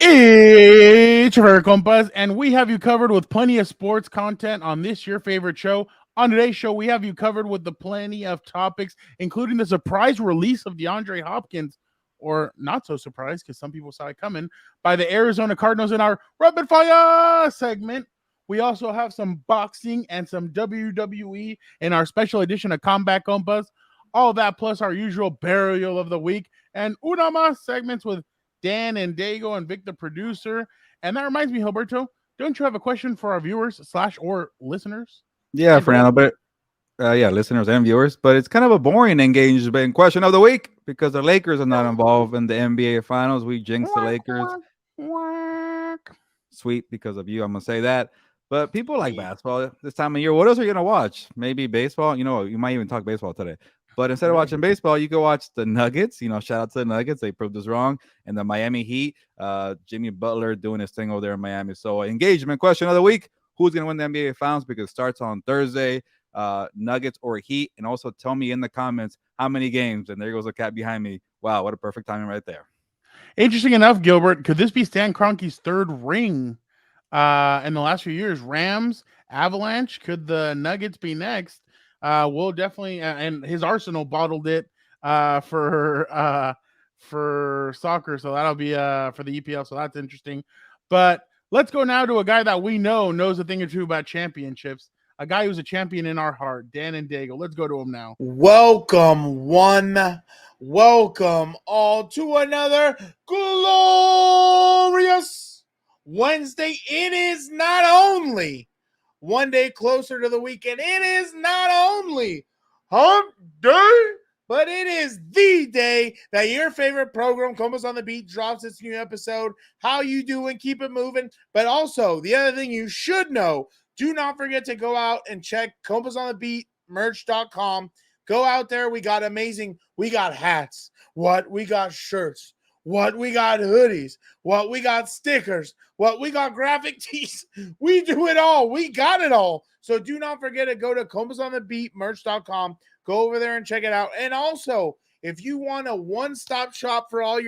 It's your favorite Compas, and we have you covered with plenty of sports content on this your favorite show. On today's show, we have you covered with the plenty of topics, including the surprise release of DeAndre Hopkins, or not so surprised because some people saw it coming, by the Arizona Cardinals in our Rapid Fire segment. We also have some boxing and some WWE in our special edition of Combat Compas. All that plus our usual burial of the week and Unama segments with Dan and Dago and Vic, the producer. And that reminds me, Gilberto, don't you have a question for our viewers slash or listeners? Yeah, And Fernando, but listeners and viewers, but it's kind of a boring engagement question of the week because the Lakers are not involved in the NBA Finals. We jinxed the Lakers. Sweet because of you, I'm gonna say that. But people like basketball this time of year. What else are you gonna watch? Maybe baseball. You know, you might even talk baseball today. But instead of watching baseball, you can watch the Nuggets. You know, shout out to the Nuggets. They proved us wrong. And the Miami Heat, Jimmy Butler doing his thing over there in Miami. So engagement question of the week. Who's gonna win the NBA Finals? Because it starts on Thursday. Nuggets or Heat. And also tell me in the comments how many games. And there goes a cat behind me. Wow, what a perfect timing right there. Interesting enough, Gilbert, could this be Stan Kroenke's third ring in the last few years? Rams, Avalanche, could the Nuggets be next? We'll definitely, and his Arsenal bottled it for soccer, so that'll be for the EPL, so that's interesting. But let's go now to a guy that we know knows a thing or two about championships. A guy who's a champion in our heart, Dan and Dago. Let's go to him now. Welcome, one. Welcome all to another glorious Wednesday. It is not only one day closer to the weekend, it is not only hump day, but it is the day that your favorite program, Compas on the Beat, drops its new episode. How you doing? Keep it moving. But also, the other thing you should know, do not forget to go out and check Compas on the Beat merch.com. Go out there. We got hats. We got shirts. We got hoodies. We got stickers. We got graphic tees. We do it all. We got it all. So do not forget to go to compasonthebeatmerch.com. Go over there and check it out. And also, if you want a one-stop shop for all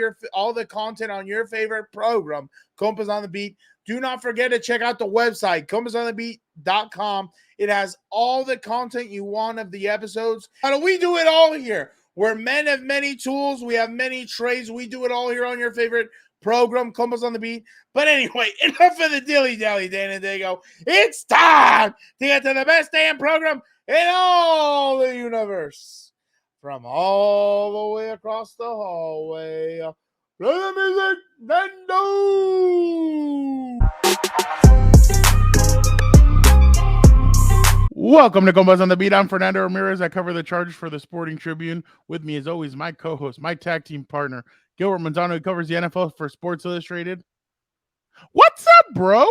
the content on your favorite program, Compas on the Beat, do not forget to check out the website, compasonthebeat.com. It has all the content you want of the episodes. We do it all here. We're men of many tools. We have many trades. We do it all here on your favorite program, Compas on the Beat. But anyway, enough of the dilly-dally, Dan and Dago. It's time to get to the best damn program in all the universe. From all the way across the hallway. Play the music, Fernando! Welcome to Compas on the Beat. I'm Fernando Ramirez. I cover the Chargers for the Sporting Tribune. With me, as always, my co-host, my tag team partner, Gilbert Manzano, who covers the NFL for Sports Illustrated. What's up, bro?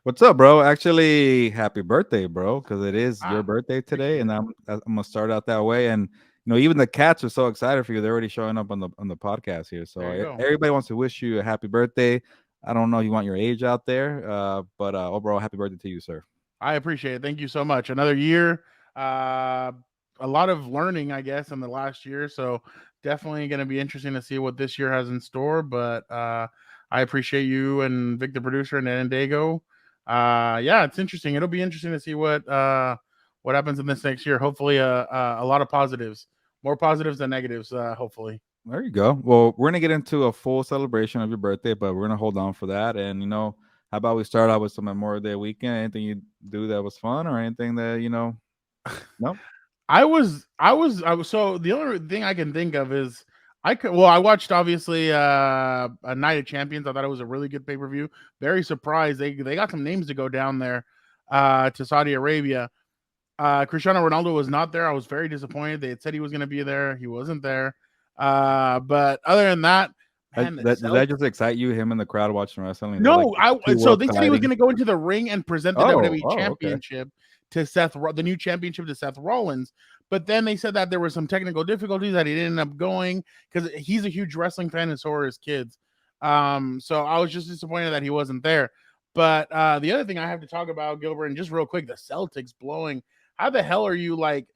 What's up, bro? Actually, happy birthday, bro, because it is your birthday today, and I'm gonna start out that way. And you know, even the cats are so excited for you; they're already showing up on the podcast here. So everybody wants to wish you a happy birthday. I don't know if you want your age out there, but overall, happy birthday to you, sir. I appreciate it. Thank you so much. Another year, a lot of learning, I guess, in the last year. So definitely going to be interesting to see what this year has in store. But I appreciate you and Vic, the producer, and Dago. Yeah, it's interesting. It'll be interesting to see what happens in this next year. Hopefully, a lot of positives, more positives than negatives. Hopefully. There you go. Well, we're gonna get into a full celebration of your birthday, but we're gonna hold on for that. And you know, how about we start out with some Memorial Day weekend? Anything you do that was fun, or anything that you know? No. I was so the only thing I can think of is I watched obviously a Night of Champions. I thought it was a really good pay-per-view. Very surprised they got some names to go down there to Saudi Arabia. Cristiano Ronaldo was not there. I was very disappointed. They had said he was going to be there. He wasn't there. But other than that, man, Does that just excite you? Him in the crowd watching wrestling? no, like so they said he was going to go into the ring and present the WWE okay. Championship to the new championship to Seth Rollins. But then they said that there were some technical difficulties that he didn't end up going because he's a huge wrestling fan and so are his kids. So I was just disappointed that he wasn't there. But the other thing I have to talk about, Gilbert, and just real quick, the Celtics blowing. How the hell are you like?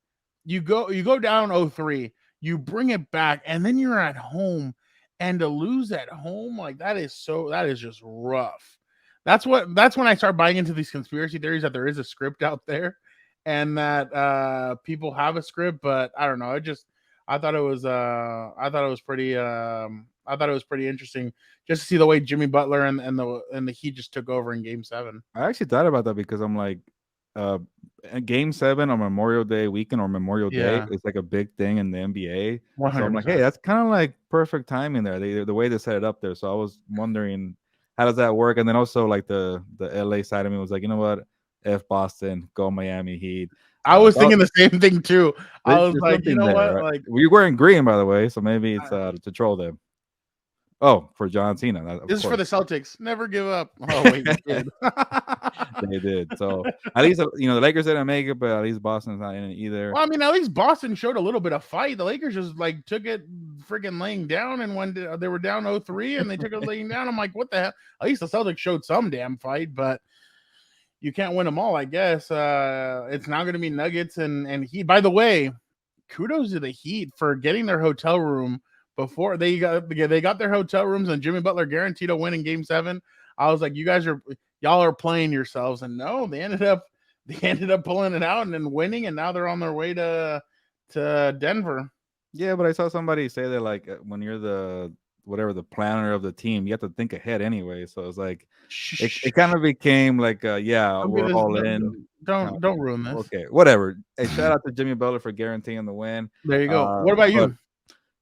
You go down 0-3, you bring it back, and then you're at home and to lose at home, like that is just rough. That's when I start buying into these conspiracy theories that there is a script out there and that people have a script, but I don't know. I thought it was pretty interesting just to see the way Jimmy Butler and the Heat just took over in Game 7. I actually thought about that because I'm like, Game 7 on Memorial Day weekend or Memorial Day is like a big thing in the NBA. 100%. So I'm like, hey, that's kind of like perfect timing there. The way they set it up there. So I was wondering, how does that work? And then also like the LA side of me was like, you know what? F Boston, go Miami Heat. I was thinking the same thing too. I was like, you know there, what? right? Like, we're wearing green, by the way, so maybe it's to troll them. Oh, for John Cena. This is for the Celtics. Never give up. Oh, wait, they did. They did. So at least the Lakers didn't make it, but at least Boston's not in it either. Well, I mean, at least Boston showed a little bit of fight. The Lakers just like took it freaking laying down, and when they were down 0-3 and they took it laying down, I'm like, what the hell? At least the Celtics showed some damn fight, but you can't win them all, I guess. It's now going to be Nuggets and Heat. By the way, kudos to the Heat for getting their hotel room before they got their hotel rooms and Jimmy Butler guaranteed a win in Game 7. I was like, y'all are playing yourselves, and no, they ended up pulling it out and then winning, and now they're on their way to Denver. Yeah, but I saw somebody say that like when you're the planner of the team, you have to think ahead anyway. So it's like it kind of became like we're all in. Don't ruin this. Okay, whatever. Hey, shout out to Jimmy Butler for guaranteeing the win. There you go. What about you?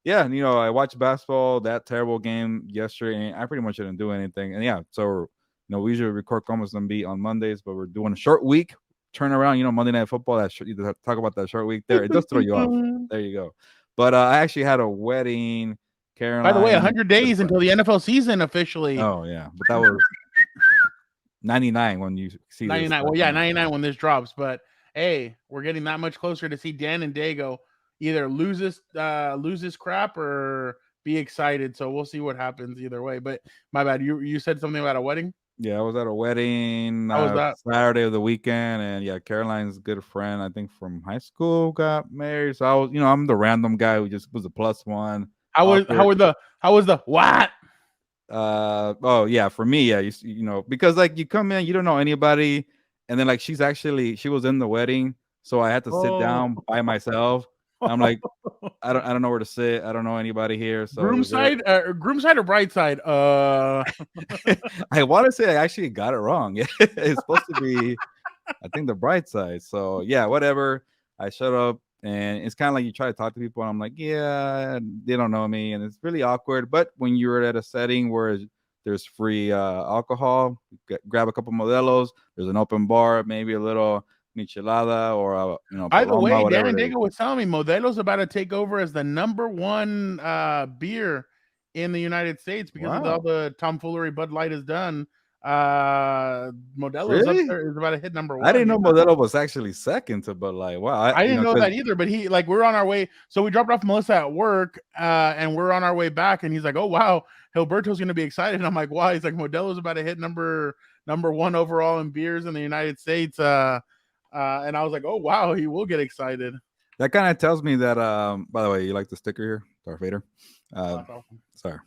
Yeah, I watched basketball, that terrible game yesterday, and I pretty much didn't do anything. And so we usually record Compas and Beat on Mondays, but we're doing a short week turnaround. Monday Night Football. You talk about that short week there. It does throw you off. There you go. But I actually had a wedding. Caroline. By the way, 100 days until the NFL season officially. Oh yeah, but that was 99 when you see 99. Well, yeah, 99 when this drops. But hey, we're getting that much closer to see Dan and Dago either lose this crap or be excited. So we'll see what happens either way. But my bad. You said something about a wedding? Yeah, I was at a wedding Saturday of the weekend, and Caroline's good friend, I think from high school, got married. So I was, I'm the random guy who just was a plus one. How was the what? Oh yeah, for me, because like you come in, you don't know anybody, and then like she was in the wedding, so I had to sit down by myself. I'm like, I don't know where to sit. I don't know anybody here. So groom side or bride side? I want to say I actually got it wrong. It's supposed to be, I think, the bride side. So yeah, whatever. I showed up, and it's kind of like you try to talk to people, and I'm like, yeah, they don't know me, and it's really awkward. But when you're at a setting where there's free alcohol, grab a couple Modelos. There's an open bar, maybe a little michelada or By the way, Dan and Dago was telling me Modelo's about to take over as the number one beer in the United States because of all the tomfoolery Bud Light has done. Modelo's up there, is about to hit number one. I didn't know Modelo was actually second to Bud Light. Wow, I didn't know that either. But we're on our way. So we dropped off Melissa at work, and we're on our way back, and he's like, "Oh wow, Gilberto's gonna be excited." And I'm like, "Why?" He's like, "Modelo's about to hit number one overall in beers in the United States." And I was like, "Oh wow, he will get excited." That kind of tells me that. By the way, you like the sticker here, Darth Vader? Sorry.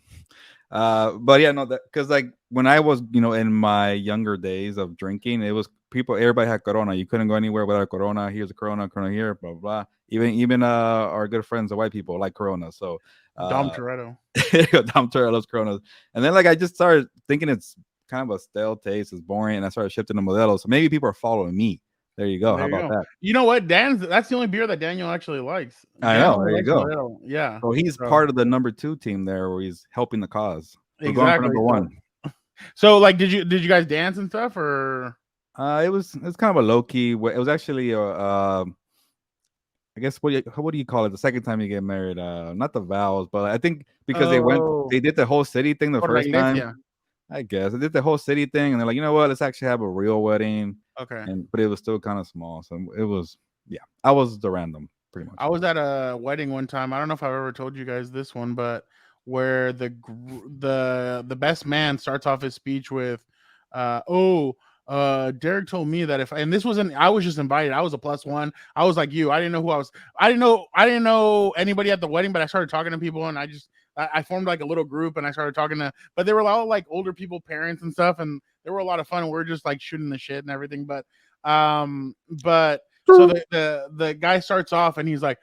But yeah, no, that because like when I was, in my younger days of drinking, it was everybody had Corona. You couldn't go anywhere without Corona. Here's a Corona here, blah, blah, blah. Even our good friends, the white people, like Corona. So Dom Toretto. Dom Toretto loves Coronas. And then like I just started thinking it's kind of a stale taste, it's boring, and I started shifting to Modelo. So maybe people are following me. There you go. How about that? You know what? That's the only beer that Daniel actually likes. I know. There you go. Modelo. Yeah. So he's part of the number 2 team there, where he's helping the cause. Exactly. Number 1. So, like, did you guys dance and stuff, or? It was kind of a low key. It was actually I guess what do you call it? The second time you get married, not the vows, but I think because they did the whole city thing the first time. Yeah. I guess I did the whole city thing, and they're like, you know what? Let's actually have a real wedding. Okay. But it was still kind of small, so it was. Yeah, I was the random pretty much. I was at a wedding one time. I don't know if I've ever told you guys this one, but where the best man starts off his speech with, Derek told me that I was just invited. I was a plus one. I was like you. I didn't know who I was. I didn't know anybody at the wedding, but I started talking to people, and I I formed like a little group and I started talking to, but they were all like older people, parents and stuff, and they were a lot of fun. We're just like shooting the shit and everything. But so the guy starts off and he's like,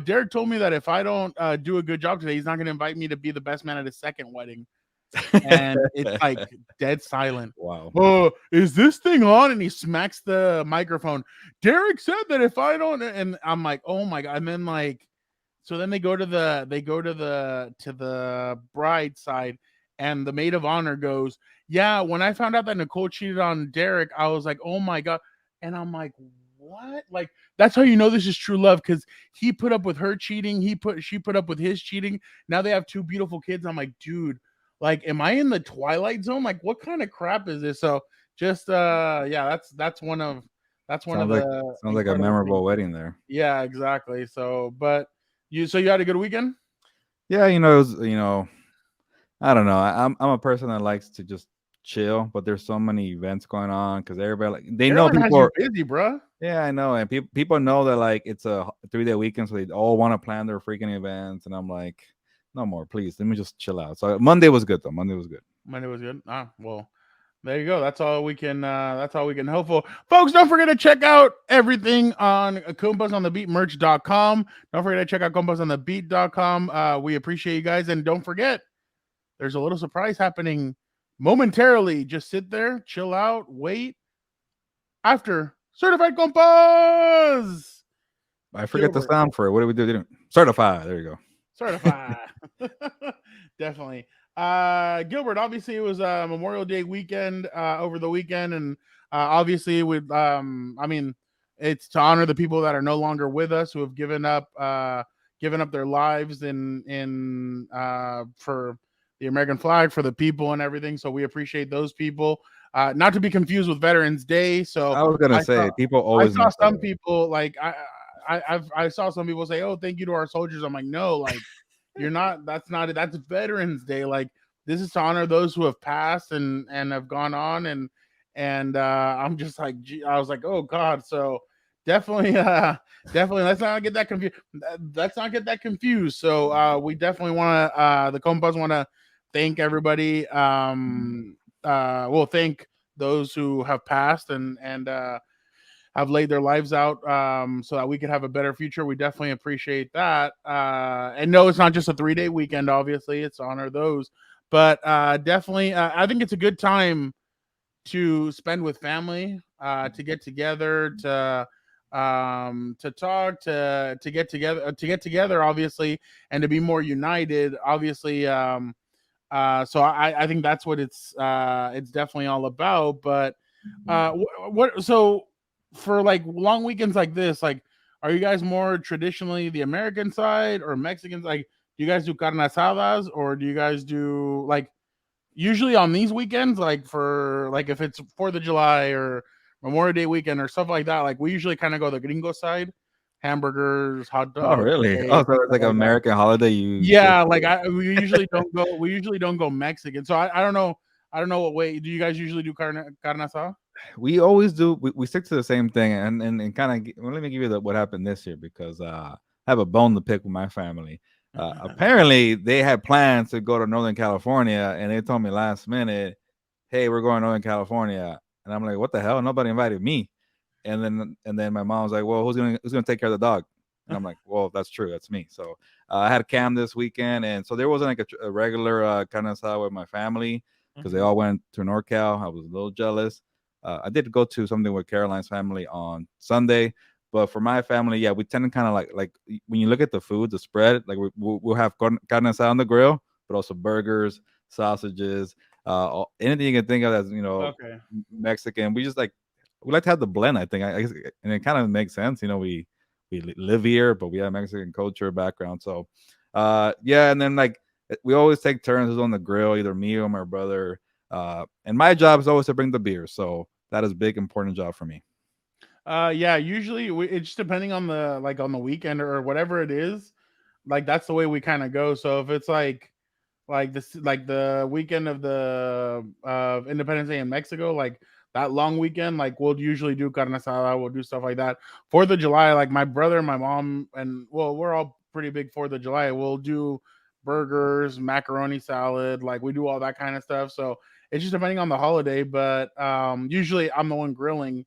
Derek told me that if I don't do a good job today, he's not going to invite me to be the best man at his second wedding. And it's like dead silent. Wow. Oh, is this thing on? And he smacks the microphone. Derek said that if I don't, and I'm like, oh my god. And then like, so then they go to the bride side, and the maid of honor goes, yeah, when I found out that Nicole cheated on Derek, I was like, oh my god. And I'm like, what? Like, that's how you know this is true love, because he put up with her cheating, she put up with his cheating. Now they have two beautiful kids. I'm like, dude, like, am I in the Twilight Zone? Like, what kind of crap is this? So just yeah, that's one of Sounds the like a memorable wedding there. Yeah, exactly. So but you had a good weekend? Yeah, it was, I don't know. I'm a person that likes to just chill, but there's so many events going on because everybody they know Carolyn people has are you busy, bro. Yeah, I know, and people know that like it's a 3-day weekend, so they all want to plan their freaking events, and I'm like, no more, please. Let me just chill out. So Monday was good though. Monday was good. Monday was good. Well, there you go. That's all we can hope for. Folks, don't forget to check out everything on compasonthebeatmerch.com. Don't forget to check out compasonthebeat.com. We appreciate you guys, and don't forget, there's a little surprise happening momentarily. Just sit there, chill out, wait. After Certified Compas. I forget the Gilbert. sound for it. What do we do? Certified. There you go. Certified. Definitely. Gilbert, obviously it was Memorial Day weekend over the weekend, and obviously with I mean, it's to honor the people that are no longer with us, who have given up their lives in for the American flag, for the people and everything. So we appreciate those people. Not to be confused with Veterans Day. So I was gonna say people always. I saw some people like I saw some people say, "Oh, thank you to our soldiers." I'm like, no, like you're not. That's not it. That's Veterans Day. Like, this is to honor those who have passed and have gone on. And I'm just like, I was like, oh God. So definitely let's not get that confused. Let's not get that confused. So we definitely want to the Compas want to thank everybody. We'll thank those who have passed and have laid their lives out so that we could have a better future. We definitely appreciate that. And no, it's not just a 3-day weekend, obviously. It's to honor those. But definitely, I think it's a good time to spend with family, to get together, to talk, to get together, obviously, and to be more united, obviously. So I think that's what it's definitely all about. But so for like long weekends like this, like, are you guys more traditionally the American side or Mexicans? Like, do you guys do carne asadas, or do you guys do like usually on these weekends, like for like if it's 4th of July or Memorial Day weekend or stuff like that, like we usually kind of go the gringo side, hamburgers, hot dogs. Oh, really? So it's like an American holiday. Yeah, like we usually don't go Mexican. So I don't know what way do you guys usually do carne asada? We always do. We stick to the same thing, and kind of. Well, let me give you what happened this year, because I have a bone to pick with my family. Apparently, they had plans to go to Northern California, and they told me last minute, "Hey, we're going to Northern California," and I'm like, "What the hell? Nobody invited me." And then my mom was like, "Well, who's gonna take care of the dog?" And I'm like, "Well, that's true. That's me." So I had a cam this weekend, and so there wasn't like a regular carne asada with my family because they all went to NorCal. I was a little jealous. I did go to something with Caroline's family on Sunday, but for my family, yeah, we tend to kind of like when you look at the food, the spread, like we'll have carne asada on the grill, but also burgers, sausages, anything you can think of as Mexican. We like to have the blend. I think, and it kind of makes sense. We live here, but we have Mexican culture background. So, yeah, and then like we always take turns on the grill, either me or my brother. And my job is always to bring the beer, so that is a big important job for me. Yeah, usually it's just depending on the weekend or whatever it is. Like, that's the way we kind of go. So if it's like this, like the weekend of the Independence Day in Mexico, like that long weekend, like we'll usually do carne asada, we'll do stuff like that. 4th of July, like my brother and my mom, and well, we're all pretty big 4th of July. We'll do burgers, macaroni salad. Like we do all that kind of stuff. So it's just depending on the holiday. But usually I'm the one grilling.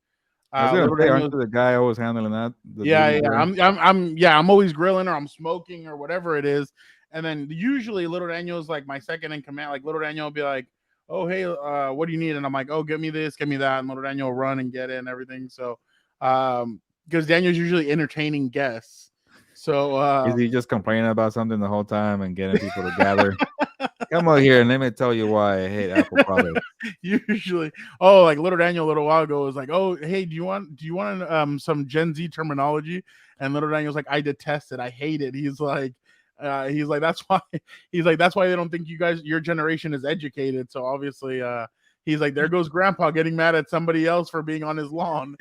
I was gonna Little say, aren't Daniel's, you the guy always handling that? The yeah, duties yeah. there? I'm always grilling or I'm smoking or whatever it is. And then usually Little Daniel's like my second in command. Like Little Daniel will be like, "Oh, hey, what do you need?" And I'm like, "Oh, get me this, get me that." And Little Daniel will run and get it and everything. So, because Daniel's usually entertaining guests. So, Is he just complaining about something the whole time and getting people to gather? Come over here and let me tell you why I hate Apple products. usually, oh, like Little Daniel a little while ago was like, "Oh, hey, do you want some Gen Z terminology?" And Little Daniel's like, "I detest it, I hate it." He's like, "That's why." He's like, "That's why they don't think your generation is educated." So obviously, he's like, "There goes Grandpa getting mad at somebody else for being on his lawn."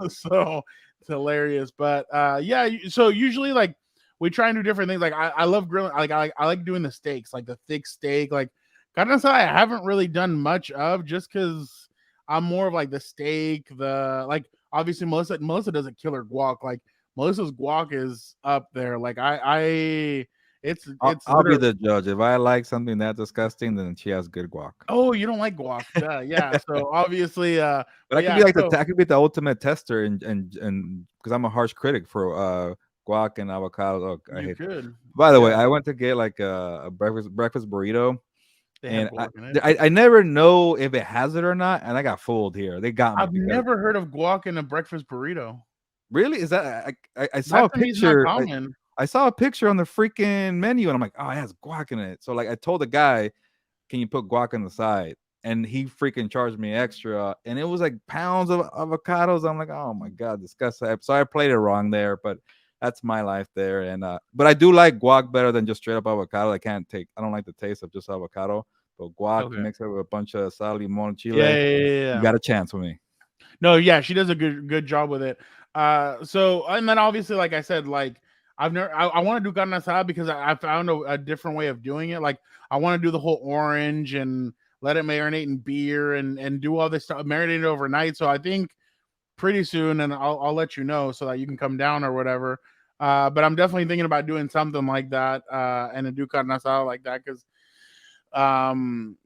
So it's hilarious, but yeah. So usually, like, we try and do different things. Like I love grilling. Like I like doing the steaks, like the thick steak. Like carne asada, I haven't really done much of just because I'm more of like the steak. The like obviously Melissa does a killer guac. Like Melissa's guac is up there. Like it's I'll be literally. the judge. If I like something that disgusting, then she has good guac. Oh, you don't like guac? Yeah. So obviously, But I could yeah. be like So I could be the ultimate tester and because I'm a harsh critic for guac and avocado. Oh, I you hate. could. By the way, Yeah, I went to get like a breakfast burrito, they have and guac in it. I never know if it has it or not, and I got fooled here. They got me I've because never heard of guac in a breakfast burrito. really is that I saw That a to me is not picture. common. I saw a picture on the freaking menu, and I'm like, oh, it has guac in it. So like, I told the guy, can you put guac on the side? And he freaking charged me extra, and it was like pounds of avocados. I'm like, oh my god, disgusting. So I played it wrong there, but that's my life there. And but I do like guac better than just straight up avocado. I don't like the taste of just avocado, but guac Okay. mixed with a bunch of sal, limon, Yeah, chile, yeah, yeah, you yeah. got a chance with me. No, yeah, she does a good job with it. So and then obviously, like I said, like I want to do carne asada because I found a different way of doing it. Like I want to do the whole orange and let it marinate in beer and do all this stuff, marinate it overnight. So I think pretty soon, and I'll let you know so that you can come down or whatever. But I'm definitely thinking about doing something like that, and to do carne asada like that because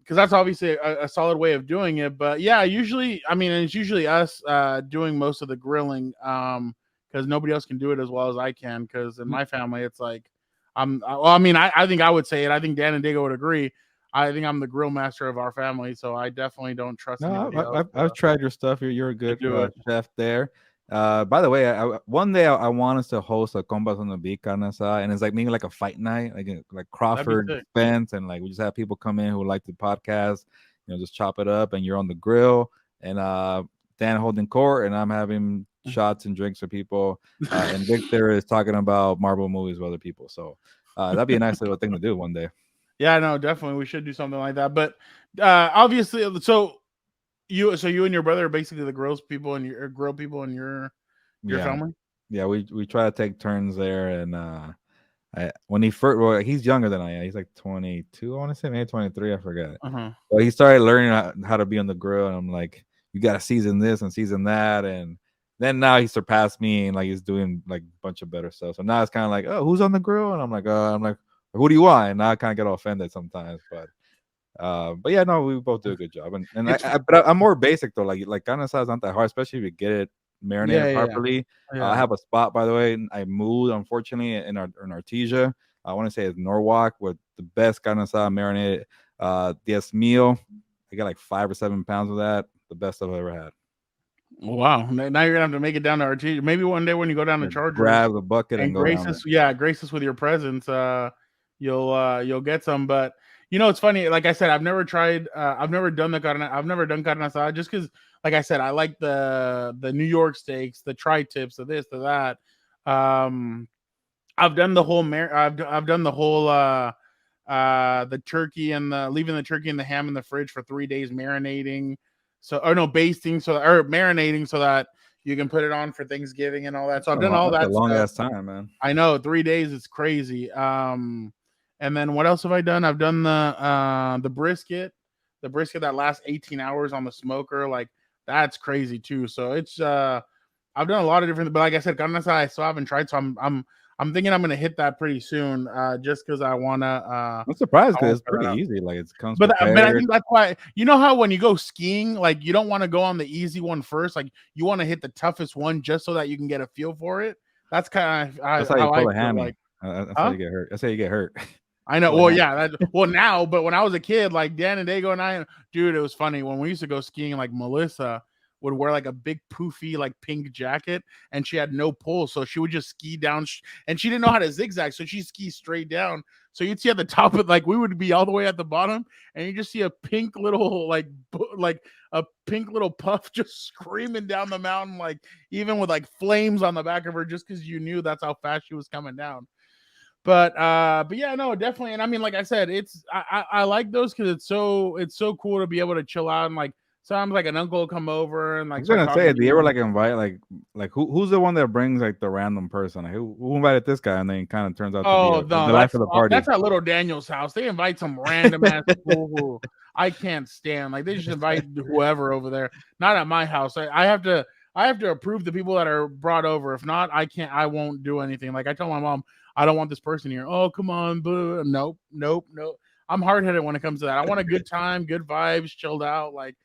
that's obviously a solid way of doing it. But yeah, usually, I mean, it's usually us doing most of the grilling because nobody else can do it as well as I can. Because in my family, it's like well, I mean, I think I would say it. I think Dan and Diego would agree. I think I'm the grill master of our family, so I definitely don't trust No, anybody else I've tried your stuff. You're a to good do it. chef there. By the way, one day I want us to host a Compas on the Beat kind of side, and it's like maybe like a fight night, like That'd be Crawford sick. Spence, and like we just have people come in who like the podcast, just chop it up, and you're on the grill, and Dan holding court, and I'm having shots and drinks for people, and Victor is talking about Marvel movies with other people. So that'd be a nice little thing to do one day. Yeah, no, definitely we should do something like that. But obviously, so you and your brother are basically the grill people in your Yeah, family. yeah, we try to take turns there, and when he first, well, he's younger than I am. He's like 22, I want to say, maybe 23, I forget. Uh-huh. But he started learning how to be on the grill, and I'm like, you got to season this and season that, and then now he surpassed me, and like he's doing like a bunch of better stuff. So now it's kind of like, oh, who's on the grill? And I'm like, who do you want? And now I kind of get offended sometimes, but yeah, no, we both do a good job, and It's I'm more basic though. Like carne asada is not that hard, especially if you get it yeah, marinated yeah, properly. yeah. I have a spot, by the way. I moved, unfortunately, in Artesia. I want to say it's Norwalk with the best carne asada marinated. Diez mil. I got like 5 or 7 pounds of that. The best I've ever had. Wow. Now you're gonna have to make it down to RT. Maybe one day when you go down to Yeah, Chargers grab the bucket and and go down there. grace us with your presence. You'll get some. But it's funny. Like I said, I've never done I've never done carne asada just because, like I said, I like the New York steaks, the tri-tips, of this, to that. I've done the whole I've done the whole the turkey and leaving the turkey and the ham in the fridge for 3 days marinating. So or no basting or marinating so that you can put it on for Thanksgiving and all that. So I've done all That's a that long stuff. ass time, man. I know 3 days is crazy. And then what else have I done? I've done the brisket that lasts 18 hours on the smoker. Like that's crazy too. So it's I've done a lot of different, but like I said, carne asada I still haven't tried. So I'm thinking I'm gonna hit that pretty soon, just because I wanna. I'm surprised I wanna because it's try that pretty out. easy. Like it comes But I prepared. think that's why how when you go skiing, like you don't want to go on the easy one first. Like you want to hit the toughest one just so that you can get a feel for it. That's kind of That's how you how I pull a feel. hammy. Like, That's how huh? you get hurt. That's how you get hurt. I know. Pull a Well, hammy. yeah. Well, now, but when I was a kid, like Dan and Dago and I, dude, it was funny when we used to go skiing. Like Melissa would wear like a big poofy like pink jacket, and she had no pull, so she would just ski down, and she didn't know how to zigzag, so she ski straight down. So you'd see at the top of like we would be all the way at the bottom, and you just see a pink little like like a pink little puff just screaming down the mountain, like even with like flames on the back of her, just because you knew that's how fast she was coming down. But yeah, no, definitely. And I mean, like I said, I like those because it's so cool to be able to chill out and like sometimes like an uncle will come over and I like was start gonna talking say, to do you you. ever like invite like who's the one that brings like the random person? Like, who invited this guy, and then it kind of turns out to be Oh no, the life of the party. that's at Little Daniel's house. They invite some random ass fool who I can't stand. Like they just invite whoever over there. Not at my house. I have to approve the people that are brought over. If not, I won't do anything. Like I tell my mom, I don't want this person here. Oh, come on, boo. Nope, nope, nope. I'm hard headed when it comes to that. I want a good time, good vibes, chilled out. Like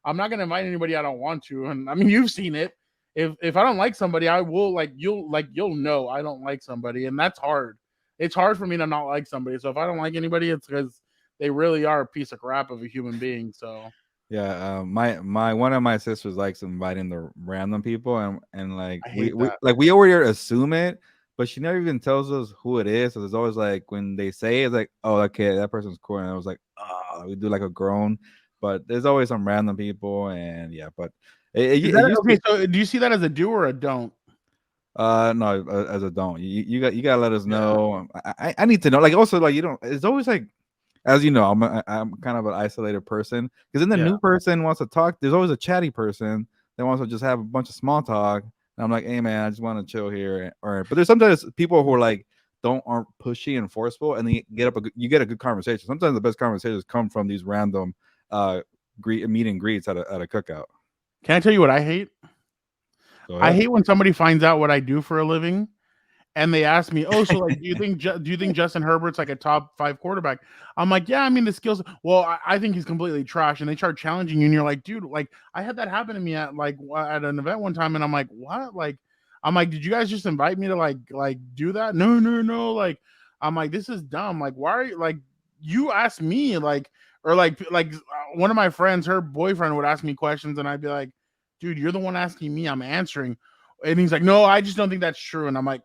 I'm not gonna invite anybody I don't want to. And I mean, you've seen it. If I don't like somebody, I will you'll know I don't like somebody, and that's hard. It's hard for me to not like somebody. So if I don't like anybody, it's because they really are a piece of crap of a human being. So Yeah, my one of my sisters likes inviting the random people, and like I we hate we that. like we already assume it, but she never even tells us who it is. So it's always like when they say it, it's like, oh, okay, that person's cool, and I was like, oh, we do like a groan, but there's always some random people, and yeah, but Is it that used to. okay? So do you see that as a do or a don't? No, as a don't. You gotta let us Yeah. know. I need to know. Like also like you don't. It's always like, as you know, I'm kind of an isolated person because then the Yeah. new person wants to talk. There's always a chatty person that wants to just have a bunch of small talk. And I'm like, hey man, I just want to chill here. Or but there's sometimes people who are like aren't pushy and forceful, and they get up. You get a good conversation. Sometimes the best conversations come from these random meet and greets at a cookout. Can I tell you what I hate? Go I ahead. hate when somebody finds out what I do for a living and they ask me, "Oh, so like, do you think Justin Herbert's like a top 5 quarterback?" I'm like, "Yeah, I mean the skills. Well, I think he's completely trash." And they start challenging you, and you're like, "Dude, like I had that happen to me at like at an event one time," and I'm like, "What?" Like, I'm like, "Did you guys just invite me to like do that?" No, no, no. Like, I'm like, "This is dumb. Like, why are you like you asked me like or like one of my friends, her boyfriend would ask me questions, and I'd be like, "Dude, you're the one asking me. I'm answering." And he's like, "No, I just don't think that's true." And I'm like,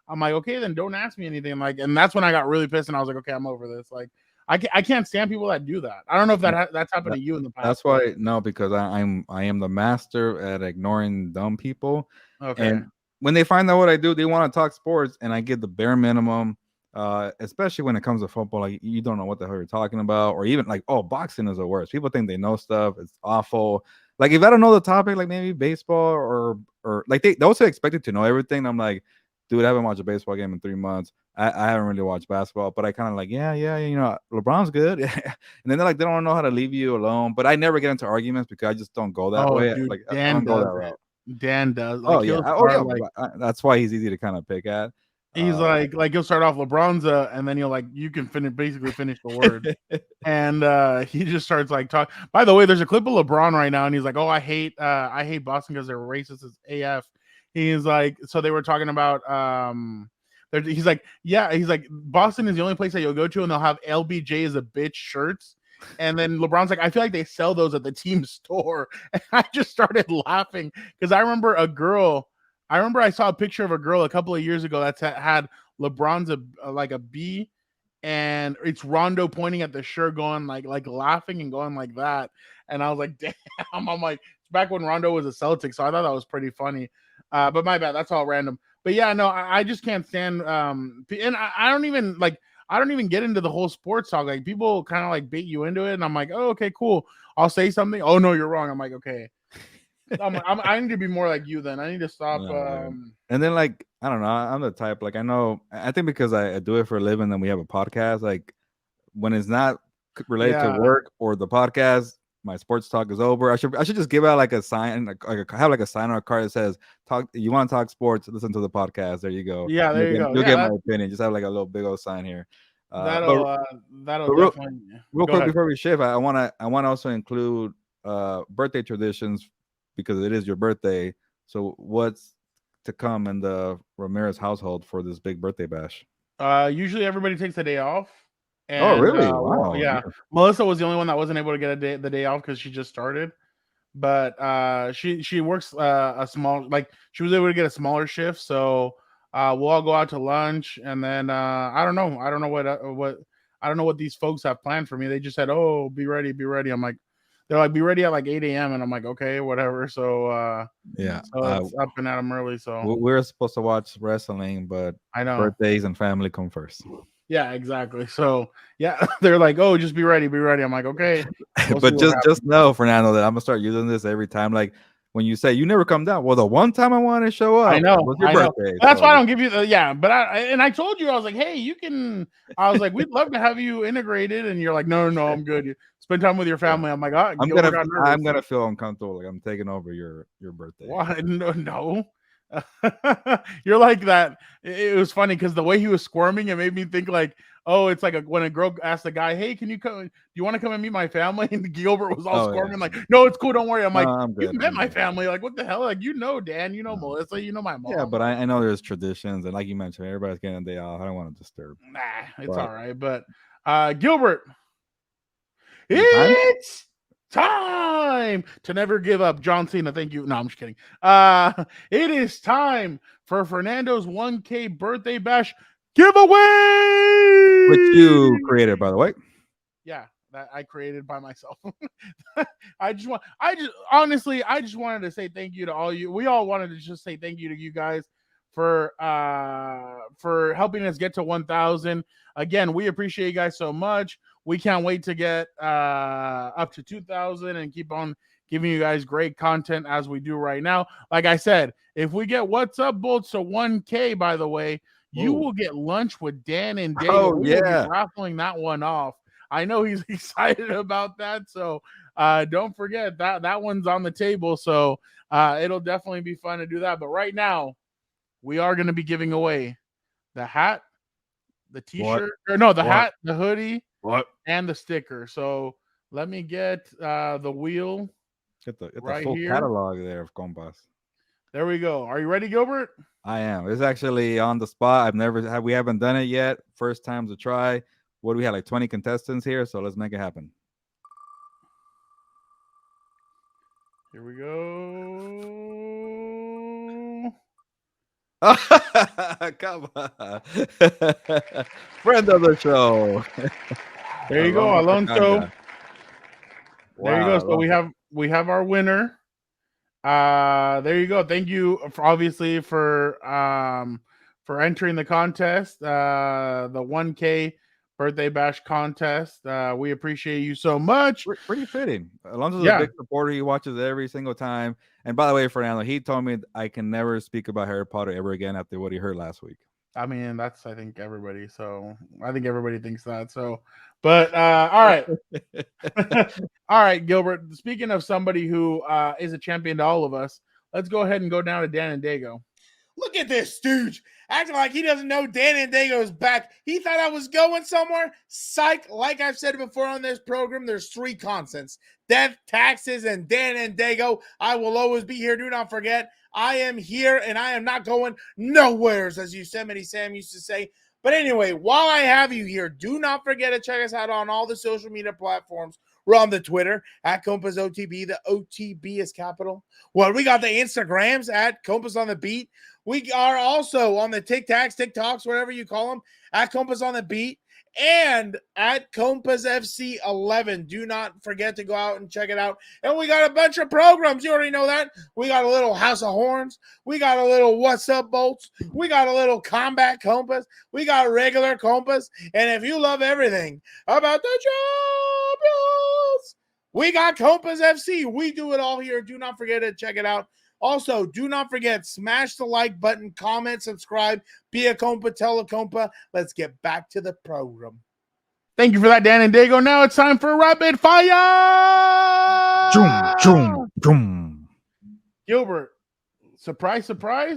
okay, then don't ask me anything. Like, and that's when I got really pissed, and I was like, okay, I'm over this. Like, I can't stand people that do that. I don't know if that's happened That, to you in the past. that's why no, because I am the master at ignoring dumb people, Okay. and when they find out what I do, they want to talk sports, and I give the bare minimum. Especially when it comes to football, like you don't know what the hell you're talking about, or even like, oh, boxing is the worst. People think they know stuff. It's awful. Like if I don't know the topic, like maybe baseball or like they also expected to know everything. I'm like, dude, I haven't watched a baseball game in 3 months. I haven't really watched basketball, but I kind of like, yeah, you know, LeBron's good. and then they're like, they don't know how to leave you alone. But I never get into arguments because I just don't go that Oh, way. dude, Like I Dan don't go does that route. it. Dan does. Oh Like yeah, he'll start like that's why he's easy to kind of pick at. he's like he'll start off LeBron's and then he'll like you can finish the word. And he just starts like talk. By the way, there's a clip of LeBron right now, and he's like, "Oh, I hate Boston because they're racist as AF." He's like, so they were talking about he's like, yeah, he's like, Boston is the only place that you'll go to, and they'll have LBJ as a bitch shirts. And then LeBron's like, I feel like they sell those at the team store. And I just started laughing because I remember I saw a picture of a girl a couple of years ago that's had LeBron's like a B and it's Rondo pointing at the shirt, going like laughing and going like that. And I was like, damn. I'm like, it's back when Rondo was a Celtic, so I thought that was pretty funny. But my bad, that's all random. But yeah, no, I just can't stand. And I don't even like. I don't even get into the whole sports talk. Like people kind of like bait you into it, and I'm like, oh, okay, cool. I'll say something. Oh no, you're wrong. I'm like, okay. I need to be more like you. Then I need to stop. Yeah. And then like I don't know, I'm the type like I think because I do it for a living, and we have a podcast. Like when it's not related to Yeah, work or the podcast, my sports talk is over. I should just give out like a sign, have like a sign on a card that says "Talk." You want to talk sports? Listen to the podcast. There you go. Yeah, there you go. You'll Yeah, get my opinion. Just have like a little big old sign here. But that'll real definitely real go quick ahead. before we shift, I wanna also include birthday traditions because it is your birthday. So what's to come in the Ramirez household for this big birthday bash? Usually everybody takes the day off. Oh, And really? well, Wow. yeah, Melissa was the only one that wasn't able to get the day off because she just started. But she works a small, like she was able to get a smaller shift, so we'll all go out to lunch, and then I don't know what these folks have planned for me. They just said, "Oh, be ready." I'm like, they're like, "Be ready at like 8 a.m." and I'm like, "Okay, whatever." So Yeah. so it's up and at 'em early. So We're supposed to watch wrestling, but I know. birthdays and family come first. Yeah, exactly. So yeah, they're like, "Oh, just be ready." I'm like, "Okay." We'll see But what just happens. know, Fernando, that I'm gonna start using this every time. Like when you say you never come down. Well, the one time I want to show up I know, was your I know. birthday. That's why I So don't give you the But I told you I was like, "Hey, you can." I was like, "We'd love to have you integrated," and you're like, "No, I'm good. Spend time with your family." I'm like, "Oh, Gilbert got nervous." I'm gonna feel uncomfortable. Like I'm taking over your birthday. Why? No. You're like that. It was funny because the way he was squirming, it made me think like, oh, it's like when a girl asked a guy, "Hey, can you come? Do you want to come and meet my family?" And Gilbert was all Oh, yeah. squirming, like, "No, it's cool. Don't worry." I'm No, like, I'm "You good. met I'm my good. family. Like, what the hell? Like, Dan, No. Melissa, my mom." Yeah, but I know there's traditions, and like you mentioned, everybody's getting a day off. I don't want to disturb. Nah, it's But all right. But Gilbert, is it time? it's time to never give up. John Cena, thank you. No, I'm just kidding. It is time for Fernando's 1K birthday bash giveaway. Which you created, by the way. Yeah, that I created by myself. I just honestly, I just wanted to say thank you to all you. We all wanted to just say thank you to you guys for helping us get to 1,000. Again, we appreciate you guys so much. We can't wait to get up to 2,000 and keep on giving you guys great content as we do right now. Like I said, if we get What's Up Bolts to 1K, by the way, you will get lunch with Dan and Dave. Oh, We will be yeah. raffling that one off. I know he's excited about that. So don't forget that one's on the table. So it'll definitely be fun to do that. But right now, we are going to be giving away the hat, the t-shirt, hat, the hoodie, and the sticker. So let me get the wheel. Get the right full here. catalog there of Compas. There we go. Are you ready, Gilbert? I am. It's actually on the spot. We haven't done it yet. First time to try. What do we have? Like 20 contestants here, so let's make it happen. Here we go. Come on. Friend of the show. There you go, Alonso. There you go. So we have our winner. There you go. Thank you for entering the contest. The 1K birthday bash contest. We appreciate you so much. Pretty fitting. Alonso's a big supporter. He watches every single time. And by the way, Fernando, he told me I can never speak about Harry Potter ever again after what he heard last week. I mean, that's I think everybody. So I think everybody thinks that. So, but all right, all right, Gilbert. Speaking of somebody who is a champion to all of us, let's go ahead and go down to Dan and Dago. Look at this stooge acting like he doesn't know Dan and Dago is back. He thought I was going somewhere. Psych. Like I've said before on this program, there's 3 constants: death, taxes, and Dan and Dago. I will always be here. Do not forget, I am here and I am not going nowheres, as Yosemite Sam used to say. But anyway, while I have you here, do not forget to check us out on all the social media platforms. We're on the Twitter at Compas OTB. The OTB is capital. Well, we got the Instagrams at Compas on the Beat. We are also on the TikToks, whatever you call them, at Compas on the Beat and at Compas FC 11. Do not forget to go out and check it out. And we got a bunch of programs. You already know that. We got a little House of Horns. We got a little What's Up Bolts. We got a little Combat Compas. We got regular Compas. And if you love everything about the champions, we got Compas FC. We do it all here. Do not forget to check it out. Also, do not forget, smash the like button, comment, subscribe, be a compa, tell a compa. Let's get back to the program. Thank you for that, Dan and Dago. Now it's time for rapid fire. Gilbert, surprise,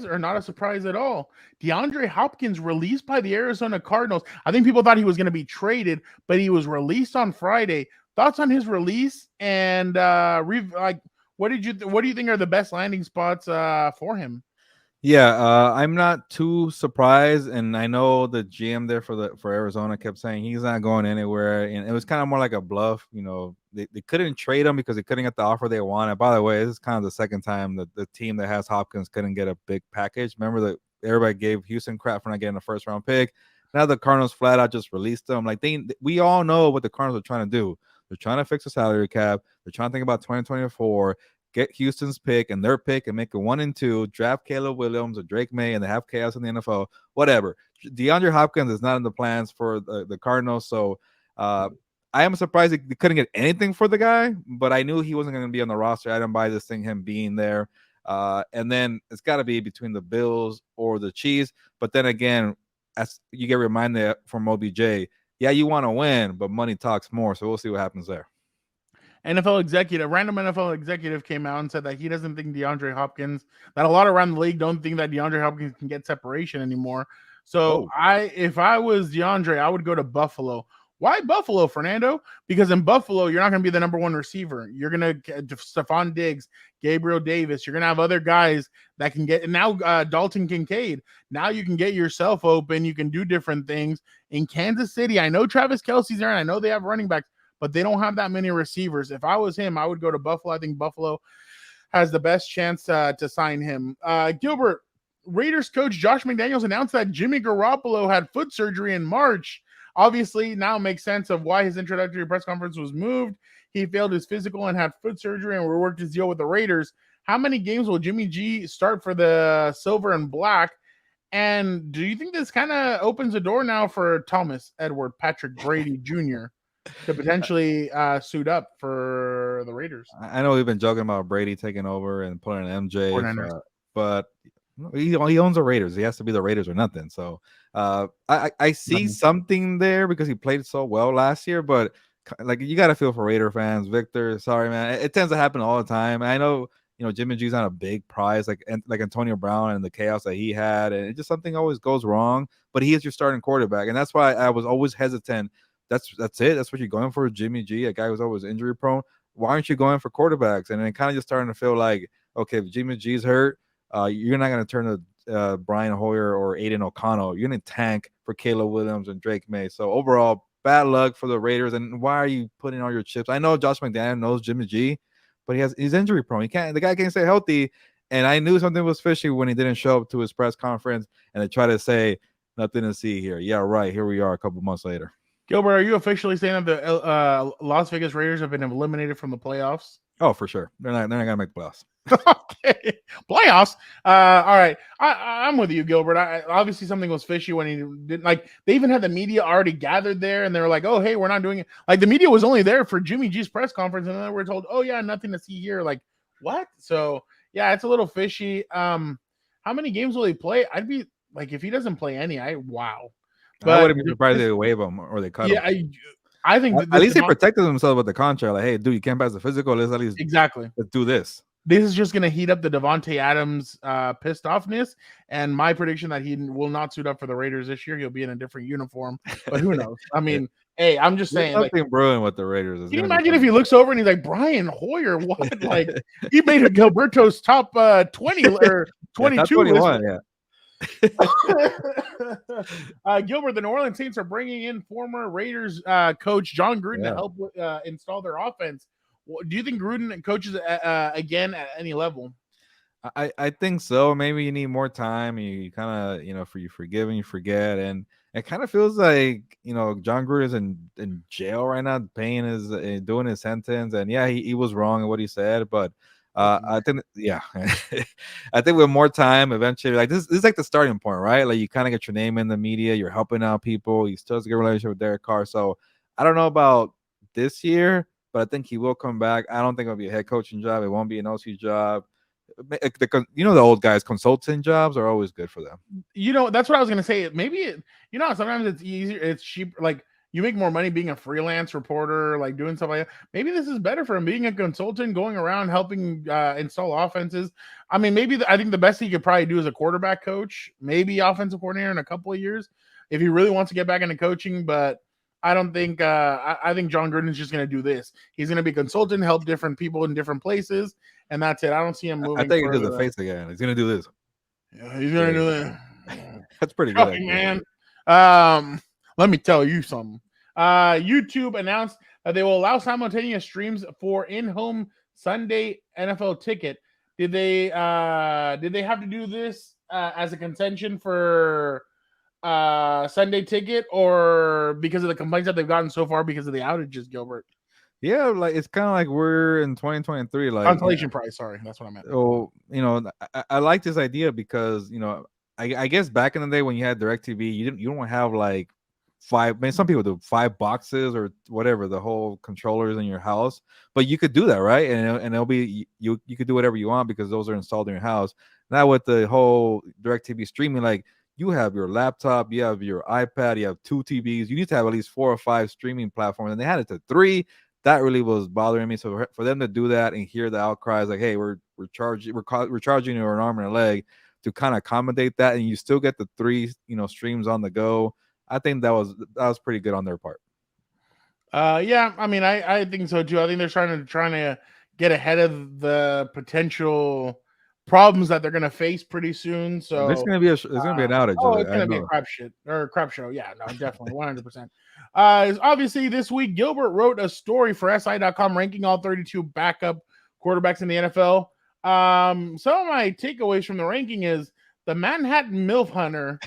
or not a surprise at all. DeAndre Hopkins released by the Arizona Cardinals. I think people thought he was going to be traded, but he was released on Friday. Thoughts on his release and what do you think are the best landing spots for him? Yeah, I'm not too surprised, and I know the GM there for Arizona kept saying he's not going anywhere, and it was kind of more like a bluff. They couldn't trade him because they couldn't get the offer they wanted. By the way, this is kind of the second time that the team that has Hopkins couldn't get a big package. Remember that everybody gave Houston crap for not getting a first round pick. Now the Cardinals flat out just released them. Like we all know what the Cardinals are trying to do. They're trying to fix the salary cap. They're trying to think about 2024. Get Houston's pick and their pick and make it 1 and 2, draft Caleb Williams or Drake May, and they have chaos in the NFL. Whatever. DeAndre Hopkins is not in the plans for the Cardinals, so I am surprised they couldn't get anything for the guy, but I knew he wasn't going to be on the roster. I didn't buy this thing, him being there. And then it's got to be between the Bills or the Chiefs. But then again, as you get reminded from OBJ, yeah, you want to win, but money talks more, so we'll see what happens there. Random NFL executive came out and said that he doesn't think that a lot around the league don't think that DeAndre Hopkins can get separation anymore. So if I was DeAndre, I would go to Buffalo. Why Buffalo, Fernando? Because in Buffalo, you're not going to be the number one receiver. You're going to get Stephon Diggs, Gabriel Davis. You're going to have other guys that can get, and now Dalton Kincaid. Now you can get yourself open. You can do different things. In Kansas City, I know Travis Kelce's there, and I know they have running backs, but they don't have that many receivers. If I was him, I would go to Buffalo. I think Buffalo has the best chance to sign him. Gilbert, Raiders coach Josh McDaniels announced that Jimmy Garoppolo had foot surgery in March. Obviously, now makes sense of why his introductory press conference was moved. He failed his physical and had foot surgery and worked his deal with the Raiders. How many games will Jimmy G start for the silver and black? And do you think this kind of opens the door now for Thomas Edward Patrick Brady Jr. to potentially suit up for the Raiders? I know we've been joking about Brady taking over and pulling an MJ, but he owns the Raiders. He has to be the Raiders or nothing. So I see something there because he played so well last year, but like you got to feel for Raider fans. Victor, sorry, man. It tends to happen all the time. I know, Jimmy G's not a big prize like Antonio Brown and the chaos that he had, and it just something always goes wrong, but he is your starting quarterback. And that's why I was always hesitant. That's it. That's what you're going for, Jimmy G, a guy who's always injury prone. Why aren't you going for quarterbacks? And then kind of just starting to feel like, okay, if Jimmy G's hurt, you're not going to turn to Brian Hoyer or Aiden O'Connell. You're going to tank for Caleb Williams and Drake May. So overall, bad luck for the Raiders. And why are you putting all your chips? I know Josh McDaniels knows Jimmy G, but he's injury prone. The guy can't stay healthy. And I knew something was fishy when he didn't show up to his press conference and they try to say nothing to see here. Yeah, right. Here we are a couple months later. Gilbert, are you officially saying that the Las Vegas Raiders have been eliminated from the playoffs? Oh, for sure. They're not going to make the playoffs. Okay. Playoffs. All right. I'm with you, Gilbert. Obviously something was fishy when he didn't, like, they even had the media already gathered there and they were like, oh, hey, we're not doing it. Like, the media was only there for Jimmy G's press conference and then we're told, oh yeah, nothing to see here. Like, what? So yeah, it's a little fishy. How many games will he play? I'd be like, if he doesn't play any, wow. But I wouldn't be surprised they waive him or they cut him. I think at least they protected themselves with the contract. Like, hey, dude, you can't pass the physical. Let's at least let's do this. This is just going to heat up the Devontae Adams pissed offness. And my prediction that he will not suit up for the Raiders this year. He'll be in a different uniform. But who knows? I mean, hey, I'm just saying. Nothing brewing with the Raiders. Can you imagine if he looks over and he's like, Brian Hoyer, what? Like, he made a Gilberto's top 20 or 22. 21, yeah. Gilbert, the New Orleans Saints are bringing in former Raiders coach John Gruden to help install their offense. Do you think Gruden coaches again at any level? I think so. Maybe you need more time. You kind of, you forgive and you forget, and it kind of feels like John Gruden is in jail right now, paying his doing his sentence, and yeah, he was wrong in what he said, but. I think, yeah, I think with more time, eventually, like this is like the starting point, right? Like you kind of get your name in the media, you're helping out people, you still have a good relationship with Derek Carr. So I don't know about this year, but I think he will come back. I don't think it'll be a head coaching job. It won't be an OC job. The old guys, consulting jobs are always good for them. That's what I was gonna say. Maybe sometimes it's easier, it's cheap. Like you make more money being a freelance reporter, like doing stuff like that. Maybe this is better for him being a consultant, going around helping install offenses. I mean, I think the best he could probably do is a quarterback coach, maybe offensive coordinator in a couple of years if he really wants to get back into coaching. But I don't think I think John Gruden's just going to do this. He's going to be a consultant, help different people in different places, and that's it. I don't see him moving. I think he does the face again. He's going to do this. Yeah, he's going to do that. That's pretty good, man. Let me tell you something. YouTube announced that they will allow simultaneous streams for in-home Sunday NFL Ticket. Did they have to do this as a contention for Sunday Ticket, or because of the complaints that they've gotten so far because of the outages, Gilbert? Yeah, like it's kind of like we're in 2023. Like consolation prize. Sorry, that's what I meant. Oh, I like this idea because I guess back in the day when you had DirecTV, you don't have like five. I mean, some people do 5 boxes or whatever, the whole controllers in your house. But you could do that, right? And it'll be you could do whatever you want because those are installed in your house. Now with the whole DirecTV streaming, like you have your laptop, you have your iPad, you have 2 TVs. You need to have at least 4 or 5 streaming platforms, and they had it to 3. That really was bothering me. So for them to do that and hear the outcries, like, "Hey, we're charging you an arm and a leg," to kind of accommodate that, and you still get the 3 streams on the go. I think that was pretty good on their part. Yeah, I mean, I think so too. I think they're trying to get ahead of the potential problems that they're going to face pretty soon. So there's going to be an outage. It's going to be a crap show. Yeah, no, definitely 100%. Obviously this week Gilbert wrote a story for SI.com ranking all 32 backup quarterbacks in the NFL. Some of my takeaways from the ranking is the Manhattan MILF Hunter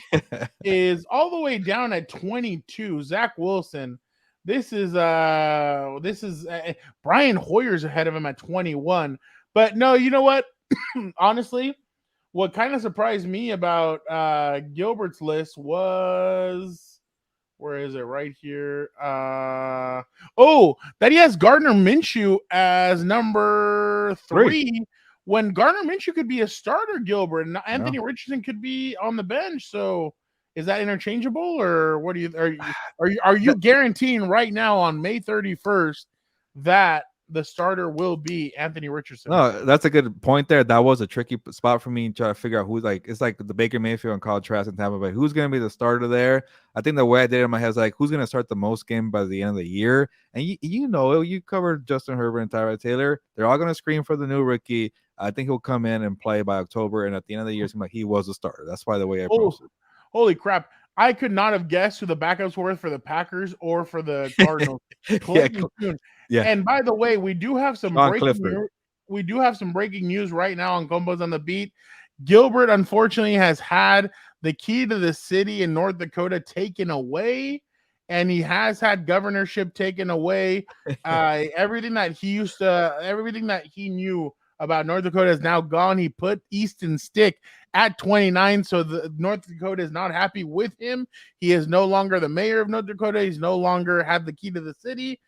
is all the way down at 22. Zach Wilson. This is Brian Hoyer's ahead of him at 21. But no, you know what? Honestly, what kind of surprised me about Gilbert's list was, where is it? Right here. That he has Gardner Minshew as number 3 when Gardner Minshew could be a starter, Gilbert, and Anthony Richardson could be on the bench. So is that interchangeable, or what are you guaranteeing right now on May 31st that the starter will be Anthony Richardson? No, that's a good point there. That was a tricky spot for me to try to figure out who's like, it's like the Baker Mayfield and Kyle Trask in Tampa Bay. Who's going to be the starter there? I think the way I did it in my head is like, who's going to start the most game by the end of the year? And you covered Justin Herbert and Tyrod Taylor. They're all going to scream for the new rookie. I think he'll come in and play by October. And at the end of the year, it's like he was a starter. That's why the way I posted. Holy crap. I could not have guessed who the backups were for the Packers or for the Cardinals. Yeah. And by the way, we do have some breaking news right now on Compas on the Beat. Gilbert, unfortunately, has had the key to the city in North Dakota taken away, and he has had governorship taken away. Everything that he knew about North Dakota is now gone. He put Easton Stick at 29, so the North Dakota is not happy with him. He is no longer the mayor of North Dakota. He's no longer had the key to the city.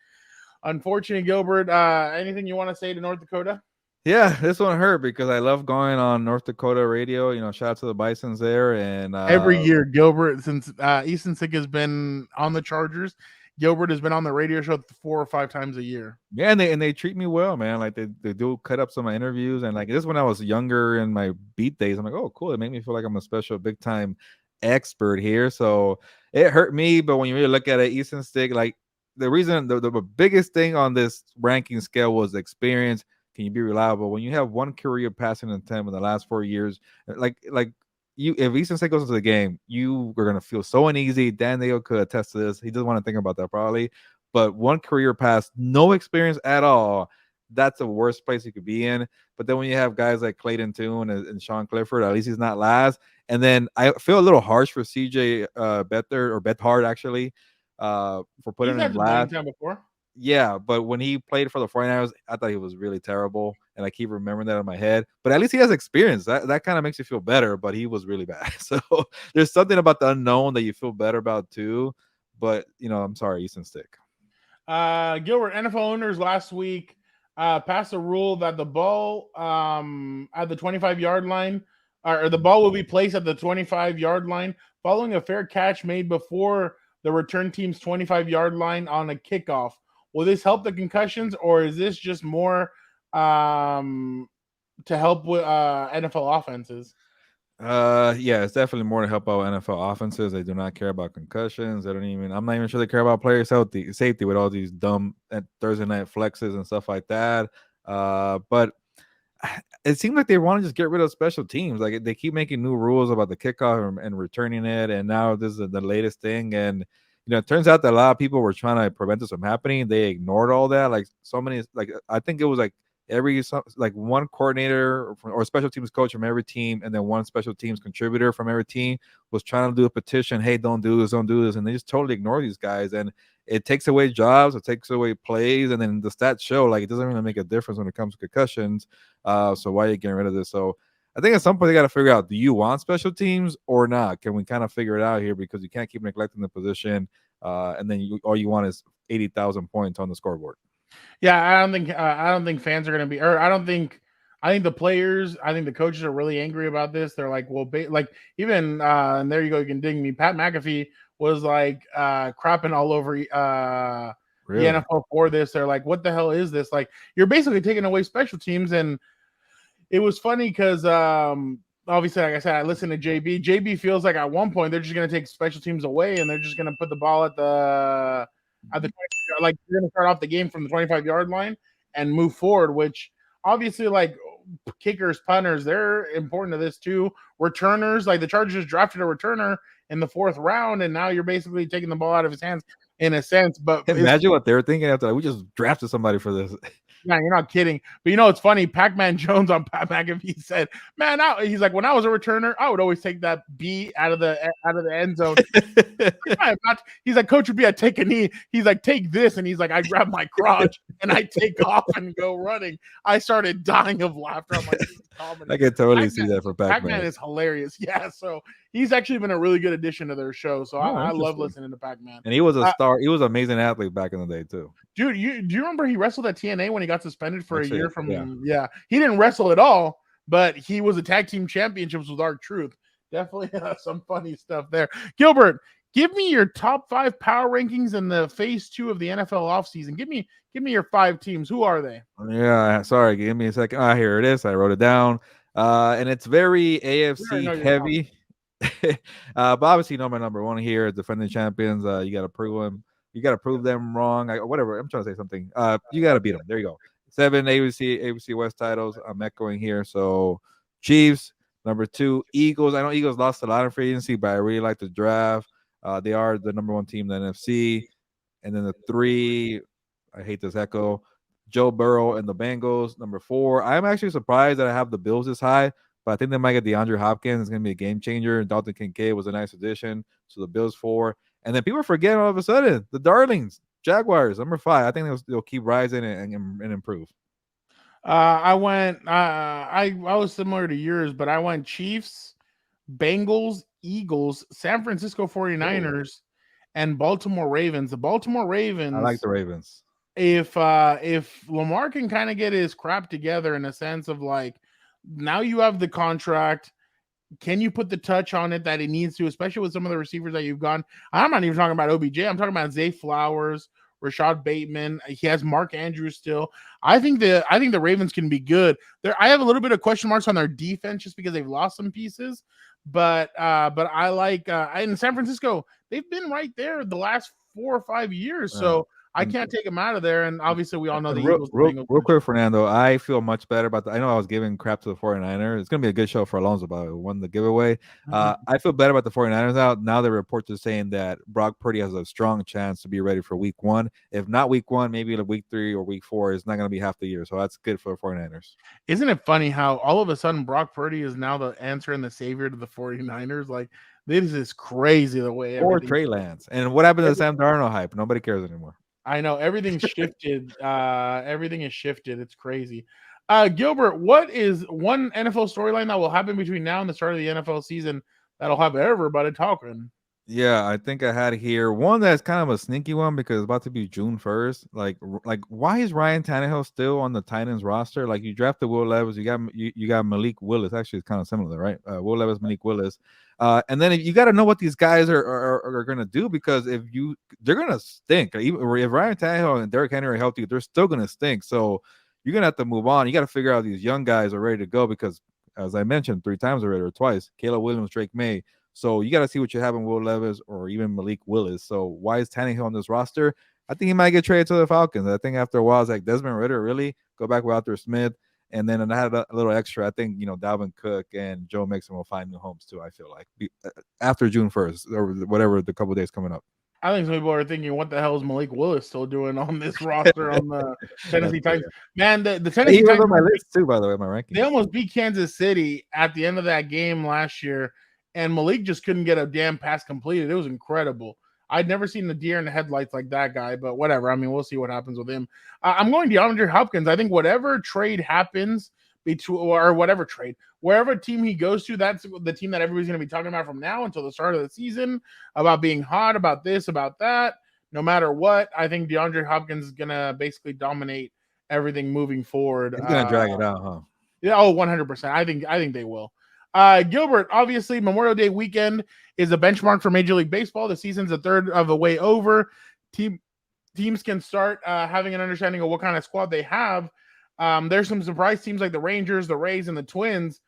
Unfortunately, Gilbert, anything you want to say to North Dakota? Yeah, this one hurt because I love going on North Dakota radio. Shout out to the Bisons there. And every year, Gilbert, since Easton Stick has been on the Chargers, Gilbert has been on the radio show 4 or 5 times a year. Yeah, and they treat me well, man. Like they do cut up some of my interviews, and like this when I was younger in my beat days, I'm like, oh, cool. It made me feel like I'm a special big time expert here. So it hurt me, but when you really look at it, Easton Stick, like the reason the biggest thing on this ranking scale was experience. Can you be reliable? When you have one career passing attempt in the last 4 years, like if Easton Stick goes into the game, you are going to feel so uneasy. Dan Dale could attest to this. He doesn't want to think about that probably. But one career pass, no experience at all, that's the worst place you could be in. But then when you have guys like Clayton Tune and Sean Clifford, at least he's not last. And then I feel a little harsh for CJ Beathard, actually, for putting him last. Before. Yeah, but when he played for the 49ers, I thought he was really terrible, and I keep remembering that in my head. But at least he has experience. That kind of makes you feel better, but he was really bad. So there's something about the unknown that you feel better about too. But, I'm sorry, Easton Stick. Gilbert, NFL owners last week passed a rule that the ball at the 25-yard line, or the ball will be placed at the 25-yard line following a fair catch made before the return team's 25-yard line on a kickoff. Will this help the concussions, or is this just more to help with NFL offenses? Yeah, it's definitely more to help out NFL offenses. They do not care about concussions. I'm not even sure they care about player safety with all these dumb Thursday night flexes and stuff like that. But it seems like they want to just get rid of special teams. Like they keep making new rules about the kickoff and returning it, and now this is the latest thing. And it turns out that a lot of people were trying to prevent this from happening. They ignored all that. Like so many, like I think it was like one coordinator or special teams coach from every team, and then one special teams contributor from every team was trying to do a petition. Hey, don't do this, and they just totally ignore these guys. And it takes away jobs, it takes away plays, and then the stats show like it doesn't really make a difference when it comes to concussions. So why are you getting rid of this? So I think at some point they got to figure out: do you want special teams or not? Can we kind of figure it out here, because you can't keep neglecting the position, and then all you want is 80,000 points on the scoreboard. Yeah, I don't think fans are going to be, or I think the players, I think the coaches are really angry about this. They're like, well, like even and there you go, you can ding me. Pat McAfee was like crapping all over Really? the NFL for this. They're like, what the hell is this? Like, you're basically taking away special teams. And it was funny because obviously, like I said, I listened to JB. JB feels like at one point they're just going to take special teams away and they're just going to put the ball at the like you're going to start off the game from the 25-yard line and move forward, which obviously, like, kickers, punters, they're important to this too. Returners, like the Chargers drafted a returner in the 4th round, and now you're basically taking the ball out of his hands in a sense. But imagine what they're thinking after, like, we just drafted somebody for this. Yeah, you're not kidding. But it's funny. Pac-Man Jones on Pat McAfee said, "Man, he's like, when I was a returner, I would always take that B out of the end zone." He's like, Coach would be, I'd take a knee. He's like, take this, and he's like, I grab my crotch and I take off and go running. I started dying of laughter. I'm like, I can totally see that for Pac-Man. Pac-Man is hilarious. Yeah, so he's actually been a really good addition to their show. So I love listening to Pac-Man. And he was a star. He was an amazing athlete back in the day too. Dude, do you remember he wrestled at TNA when he got suspended for a year from he didn't wrestle at all, but he was a tag team championships with R-Truth. Definitely some funny stuff there. Gilbert, give me your top 5 power rankings in the phase 2 of the NFL offseason. Give me your 5 teams. Who are they? Yeah, sorry, give me a second. Here it is. I wrote it down. And it's very AFC heavy. But obviously, my number 1 here, defending champions. You got to prove them. You got to prove them wrong. Whatever. I'm trying to say something. You got to beat them. There you go. 7 AFC West titles. I'm echoing here. So Chiefs. Number 2, Eagles. I know Eagles lost a lot of free agency, but I really like the draft. They are the number 1 team in the NFC. And then the 3, I hate this echo, Joe Burrow and the Bengals. Number 4, I'm actually surprised that I have the Bills this high, but I think they might get DeAndre Hopkins. It's going to be a game changer. Dalton Kincaid was a nice addition. So the Bills 4. And then people forget all of a sudden, the Darlings, Jaguars, number 5. I think they'll keep rising and improve. I was similar to yours, but I went Chiefs, Bengals, Eagles, San Francisco 49ers, and Baltimore Ravens. The Baltimore Ravens. I like the Ravens. If Lamar can kind of get his crap together in a sense of like, now you have the contract. Can you put the touch on it that he needs to, especially with some of the receivers that you've gone? I'm not even talking about OBJ. I'm talking about Zay Flowers, Rashad Bateman. He has Mark Andrews still. I think the Ravens can be good. I have a little bit of question marks on their defense just because they've lost some pieces. But I like in San Francisco, they've been right there the last 4 or 5 years. So I can't take them out of there. And obviously, we all know the Eagles. Real quick, Fernando, I feel much better about I know I was giving crap to the 49ers. It's going to be a good show for Alonso, but I won the giveaway. I feel better about the 49ers now the reports are saying that Brock Purdy has a strong chance to be ready for week 1. If not week 1, maybe week 3 or week 4. It's not going to be half the year. So that's good for the 49ers. Isn't it funny how all of a sudden Brock Purdy is now the answer and the savior to the 49ers? Like, this is crazy the way. Or Trey Lance. And what happened to the Sam Darnold hype? Nobody cares anymore. I know everything's shifted. Everything is shifted. It's crazy. Gilbert, what is one NFL storyline that will happen between now and the start of the NFL season that'll have everybody talking? Yeah, I think I had here one that's kind of a sneaky one because it's about to be June 1st. Like why is Ryan Tannehill still on the Titans roster? Like, you drafted Will Levis, you got Malik Willis. Actually, it's kind of similar, right? Will Levis, Malik Willis. And then you got to know what these guys are going to do, because they're going to stink. Even if Ryan Tannehill and Derrick Henry are healthy, they're still going to stink. So you're going to have to move on. You got to figure out these young guys are ready to go, because as I mentioned 3 times already or twice, Caleb Williams, Drake May. So you got to see what you have in Will Levis or even Malik Willis. So why is Tannehill on this roster? I think he might get traded to the Falcons. I think after a while, it's like Desmond Ridder, really go back with Arthur Smith. And then I had a little extra. I think, Dalvin Cook and Joe Mixon will find new homes too, I feel like, after June 1st or whatever, the couple of days coming up. I think some people are thinking, what the hell is Malik Willis still doing on this roster on the Tennessee Titans? Man, the Tennessee Titans on my list too, by the way, my ranking. They almost beat Kansas City at the end of that game last year, and Malik just couldn't get a damn pass completed. It was incredible. I'd never seen the deer in the headlights like that guy, but whatever. I mean, we'll see what happens with him. I'm going DeAndre Hopkins. I think whatever trade happens wherever team he goes to, that's the team that everybody's going to be talking about from now until the start of the season, about being hot, about this, about that. No matter what, I think DeAndre Hopkins is going to basically dominate everything moving forward. He's going to drag it out, huh? Yeah, 100%. I think they will. Gilbert, obviously, Memorial Day weekend is a benchmark for Major League Baseball. The season's a third of the way over. Teams can start having an understanding of what kind of squad they have. There's some surprise teams like the Rangers, the Rays, and the Twins.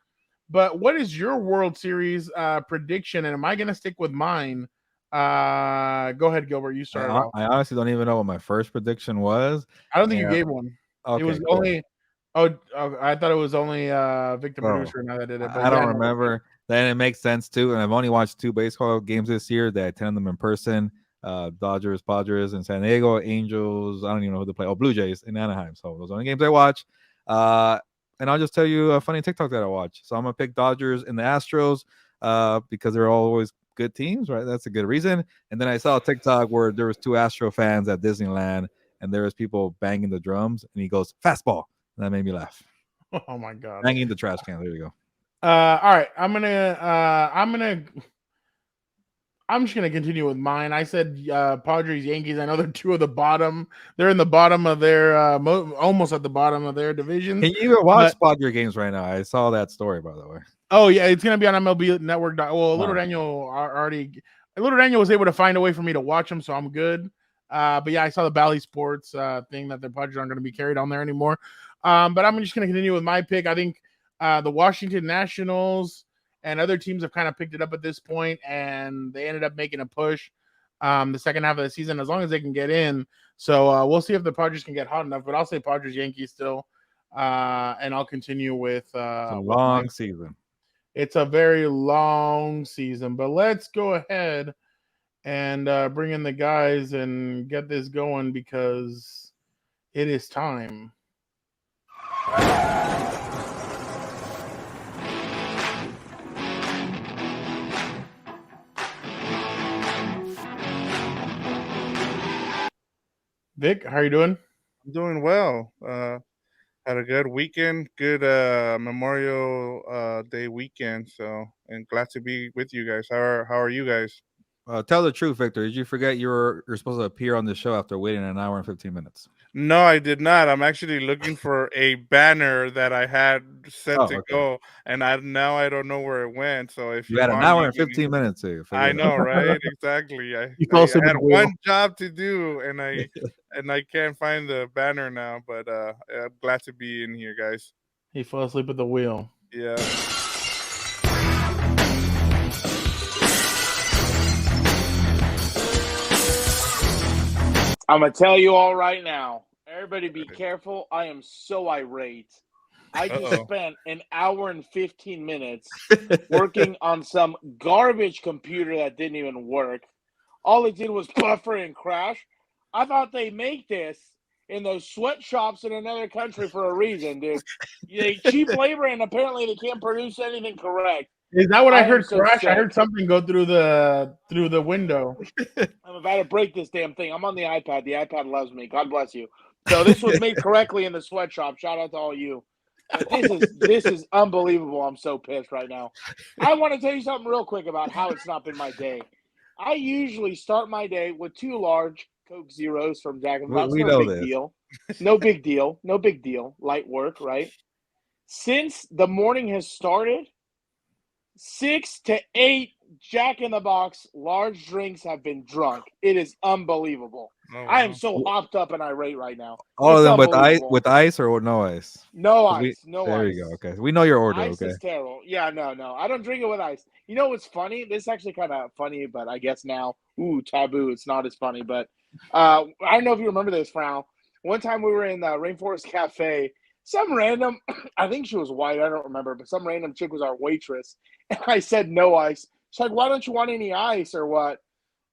But what is your World Series prediction? And am I going to stick with mine? Go ahead, Gilbert. You start off. I honestly don't even know what my first prediction was. I don't think you gave one. Okay, it was cool. Only. Oh, I thought it was only Victor Producer and I that did it. But I don't remember. Then it makes sense too. And I've only watched 2 baseball games this year that I attended them in person. Dodgers, Padres in San Diego, Angels. I don't even know who they play. Oh, Blue Jays in Anaheim. So those are the only games I watch. And I'll just tell you a funny TikTok that I watch. So I'm gonna pick Dodgers and the Astros because they're always good teams, right? That's a good reason. And then I saw a TikTok where there was 2 Astro fans at Disneyland, and there was people banging the drums, and he goes fastball. And that made me laugh. Oh my god! Banging the trash can. There you go. All right, I'm just gonna continue with mine. I said Padres, Yankees. I know they're 2 of the bottom. They're in the bottom of their almost at the bottom of their division. Can you even watch Padres games right now? I saw that story, by the way. Oh yeah, it's gonna be on MLB Network. Well, Little Daniel was able to find a way for me to watch them, so I'm good. But yeah, I saw the Bally Sports thing that the Padres aren't going to be carried on there anymore. But I'm just going to continue with my pick. I think the Washington Nationals and other teams have kind of picked it up at this point, and they ended up making a push the second half of the season as long as they can get in. So we'll see if the Padres can get hot enough. But I'll say Padres, Yankees still, and I'll continue with it's a long season. It's a very long season, but let's go ahead and bring in the guys and get this going because it is time. Vic, how are you doing? I'm doing well. Had a good weekend, good Memorial Day weekend. So, and glad to be with you guys. How are you guys? Tell the truth, Victor. Did you forget you're supposed to appear on the show after waiting an hour and 15 minutes? No, I did not. I'm actually looking for a banner that I had set to go, and now I don't know where it went. So if you had an hour and 15 minutes to I know, right? Exactly. I had one job to do, and I can't find the banner now. But I'm glad to be in here, guys. He fell asleep at the wheel. Yeah. I'm going to tell you all right now. Everybody be careful. I am so irate. I just spent an hour and 15 minutes working on some garbage computer that didn't even work. All it did was buffer and crash. I thought they make this in those sweatshops in another country for a reason, dude. They cheap labor, and apparently they can't produce anything correct. Is that what I heard crash? I heard something go through the window. I'm about to break this damn thing. I'm on the iPad. The iPad loves me. God bless you. So this was made correctly in the sweatshop. Shout out to all you. But this is unbelievable. I'm so pissed right now. I want to tell you something real quick about how it's not been my day. I usually start my day with 2 large Coke Zeros from Jack and Box. No big deal. No big deal. No big deal. Light work, right? Since the morning has started, 6 to 8 Jack in the Box large drinks have been drunk. It is unbelievable. Oh, I am wow. so hopped up and irate right now. All It's of them unbelievable. with ice or no ice? No 'Cause ice. No there ice. you go. Okay, we know your order. Ice Okay. is terrible. Yeah, no. I don't drink it with ice. You know what's funny? This is actually kind of funny, but I guess now, taboo. It's not as funny. But I don't know if you remember this, Frau. One time we were in the Rainforest Cafe. Some random, I think she was white. I don't remember, but some random chick was our waitress. And I said no ice. She's like, "Why don't you want any ice or what?"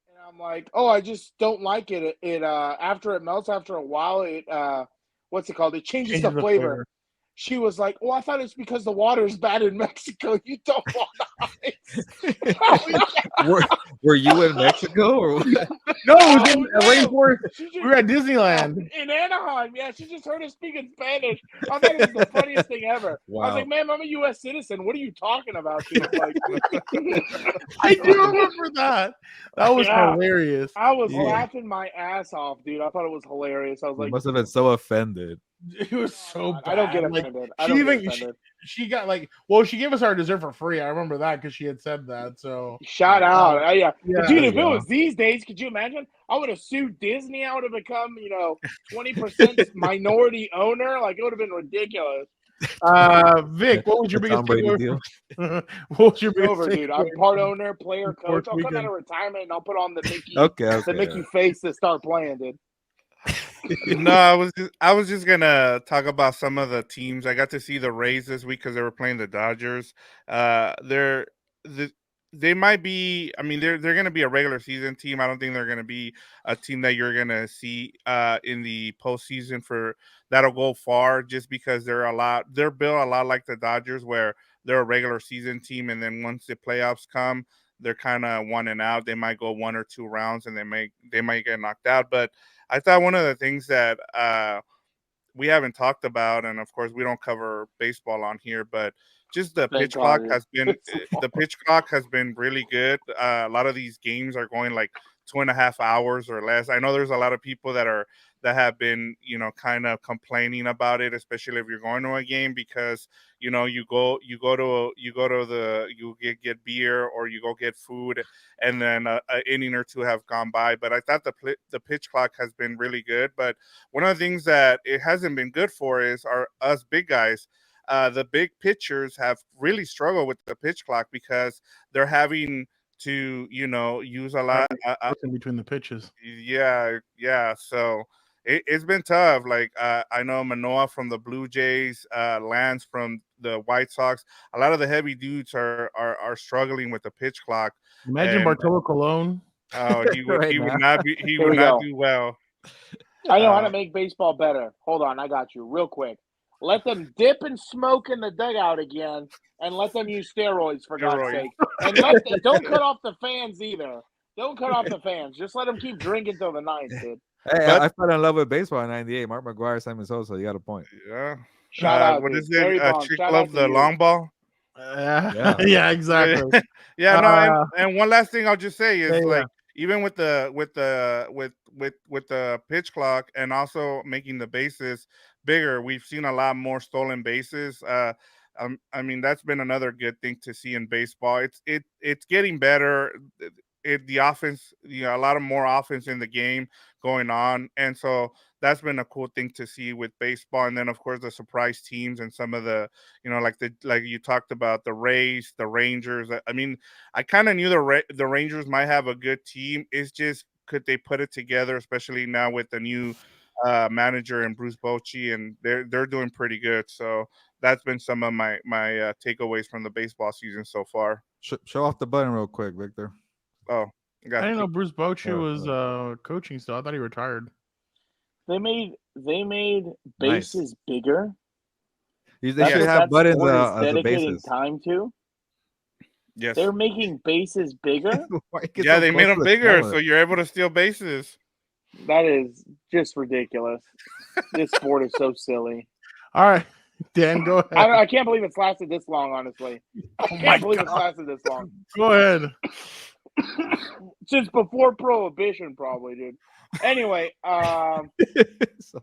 And I'm like, "Oh, I just don't like it. It after it melts after a while, it what's it called? It changes the flavor." She was like, "Oh, I thought it's because the water is bad in Mexico. You don't want ice." Were you in Mexico or what? No, it was in no. Rainforest. She We were at Disneyland. in Anaheim. Yeah, she just heard us speaking Spanish. I thought it was the funniest thing ever. I was Wow. like, "Ma'am, I'm a U.S. citizen. What are you talking about?" She was like, I do remember that. That was Yeah. hilarious. I was Yeah. laughing my ass off, dude. I thought it was hilarious. I was You like, must have been so offended. It was so bad. I don't get Like, offended. she got like, well, she gave us our dessert for free. I remember that because she had said that. So Shout out. Yeah. yeah, Dude, there if you it go. was these days, could you imagine? I would have sued Disney. I would have become, 20% minority owner. Like, it would have been ridiculous. Vic, what was your The biggest Tom Brady takeaway? deal. What was your It's biggest over, dude. I'm takeaway? part owner, player, coach. Sports I'll come out weekend. of retirement and I'll put on the Mickey, Okay. the Mickey face to start playing, dude. No, I was just gonna talk about some of the teams. I got to see the Rays this week because they were playing the Dodgers. They might be. I mean, they're gonna be a regular season team. I don't think they're gonna be a team that you're gonna see in the postseason for that'll go far. Just because they're built a lot like the Dodgers, where they're a regular season team, and then once the playoffs come, they're kind of one and out. They might go 1 or 2 rounds, and they might get knocked out, but I thought one of the things that we haven't talked about, and of course we don't cover baseball on here, but just the pitch clock has been really good. A lot of these games are going like 2.5 hours or less. I know there's a lot of people that have been kind of complaining about it, especially if you're going to a game, because you get beer or you go get food, and then an inning or two have gone by. But I thought the pitch clock has been really good. But one of the things that it hasn't been good for is us big guys. The big pitchers have really struggled with the pitch clock because they're having to use a lot in between the pitches. yeah. So it's been tough. Like I know Manoah from the Blue Jays, Lance from the White Sox. A lot of the heavy dudes are struggling with the pitch clock. Imagine And- Bartolo Colon. Oh, he would Here we not go. do well. I know how to make baseball better. Hold on, I got you real quick. Let them dip and smoke in the dugout again, and let them use steroids for God's sake. And don't cut off the fans either. Don't cut off the fans. Just let them keep drinking till the ninth, dude. Hey, I fell in love with baseball in '98. Mark McGuire, Simon Sosa. You got a point. Yeah. Shout out. What dude. is Barry it? Bonds. Chick Shout love out to the you. long ball. Yeah, exactly. Yeah, no, and one last thing I'll just say is Yeah. even with the pitch clock and also making the bases bigger, we've seen a lot more stolen bases. I mean, that's been another good thing to see in baseball. It's getting better. The offense, a lot of more offense in the game going on, and so that's been a cool thing to see with baseball. And then of course the surprise teams and some of the like you talked about, the Rays, the Rangers. I mean, I kind of knew the Rangers might have a good team. It's just, could they put it together, especially now with the new manager and Bruce Bochy, and they're doing pretty good. So that's been some of my takeaways from the baseball season so far. Show off the button real quick, Victor. I Oh, didn't know Bruce Bochy Oh, was coaching still. I thought he retired. They made bases bigger. They should have buttons as the dedicating bases. time to. yes. They're making bases bigger. Yeah, they made them bigger, so you're able to steal bases. That is just ridiculous. This sport is so silly. All right, Dan, go ahead. I can't believe it's lasted this long, honestly. I can't believe it's lasted this long. Go ahead. Since before Prohibition, probably, dude. Anyway, So-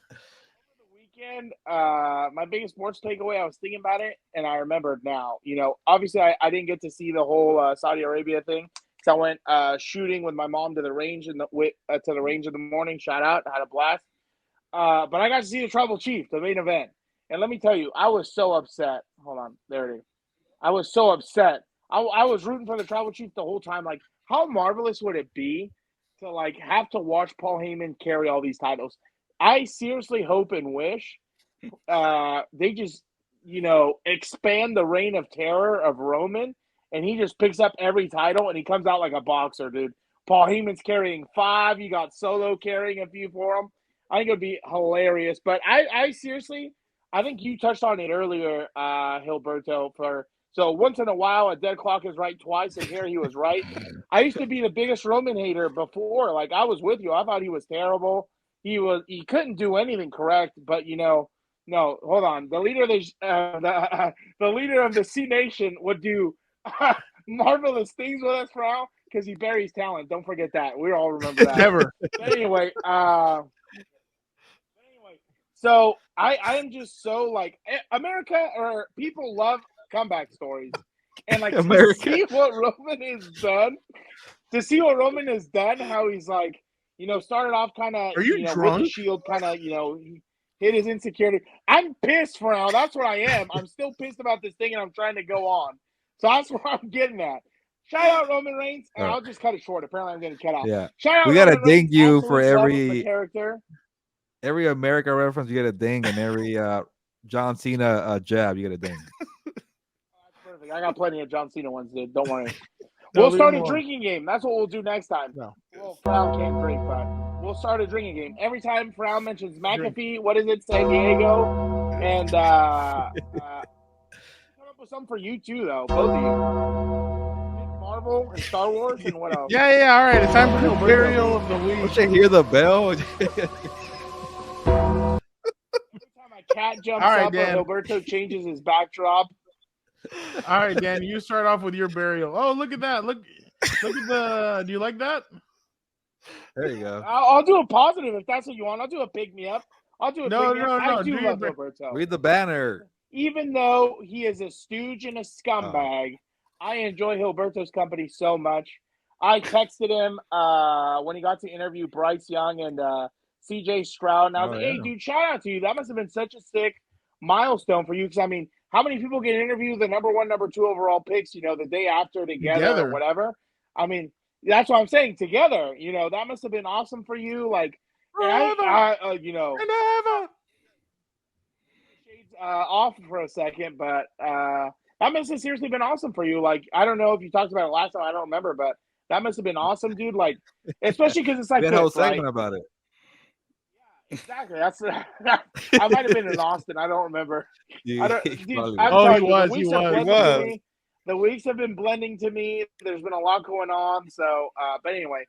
the weekend, my biggest sports takeaway, I was thinking about it, and I remembered now. Obviously, I didn't get to see the whole Saudi Arabia thing, because I went shooting with my mom to the range in the morning. Shout out, I had a blast. But I got to see the Tribal Chief, the main event, and let me tell you, I was so upset. Hold on, there it is. I was so upset. I was rooting for the Tribal Chief the whole time. Like, how marvelous would it be to have to watch Paul Heyman carry all these titles? I seriously hope and wish they just, expand the reign of terror of Roman, and he just picks up every title and he comes out like a boxer, dude. Paul Heyman's carrying 5. You got Solo carrying a few for him. I think it would be hilarious. But I seriously, I think you touched on it earlier, Gilberto. So once in a while, a dead clock is right twice, and here he was right. I used to be the biggest Roman hater before. Like, I was with you. I thought he was terrible. He couldn't do anything correct. But no, hold on. The leader of the leader of the C Nation would do marvelous things with us, Frau, because he buries talent. Don't forget that. We all remember that. Never. But anyway, so I am just so America, or people love comeback stories, and to see what Roman has done, how he's started off kind of with the Shield, kind of hit his insecurity. I'm pissed for now. That's what I am. I'm still pissed about this thing, and I'm trying to go on. So that's where I'm getting at. Shout out Roman Reigns, and I'll just cut it short. Apparently, I'm getting cut off. Yeah, shout out. We gotta Roman ding Reigns, you for every character. Every America reference, you get a ding, and every John Cena jab, you get a ding. That's perfect. I got plenty of John Cena ones, dude. Don't worry. We'll start a drinking game. That's what we'll do next time. No. Well, Frown can't drink, but we'll start a drinking game. Every time Frown mentions McAfee, what is it, San Diego? And come up with something for you too, though. Both of you. Marvel and Star Wars and what else? Yeah. All right. It's time for the burial of the week. Don't you hear the bell? Cat jumps up and Gilberto changes his backdrop. All right, Dan, you start off with your burial. Oh, look at that. Look at the. Do you like that? There you go. I'll do a positive if that's what you want. I'll do a pick me up. I'll do a no. I do love Gilberto. Read the banner. Even though he is a stooge and a scumbag, I enjoy Gilberto's company so much. I texted him when he got to interview Bryce Young and CJ Stroud, and I was like, hey, dude, shout out to you. That must have been such a sick milestone for you, because, I mean, how many people get interviewed the number 1, number 2 overall picks, the day after together or whatever? I mean, that's what I'm saying, together. That must have been awesome for you. Shades off for a second, but that must have seriously been awesome for you. I don't know if you talked about it last time. I don't remember, but that must have been awesome, dude. Especially because it's we had a whole segment about it. Exactly. That's I might have been in Austin. I don't remember. He was. The weeks have been blending to me. There's been a lot going on. So, but anyway,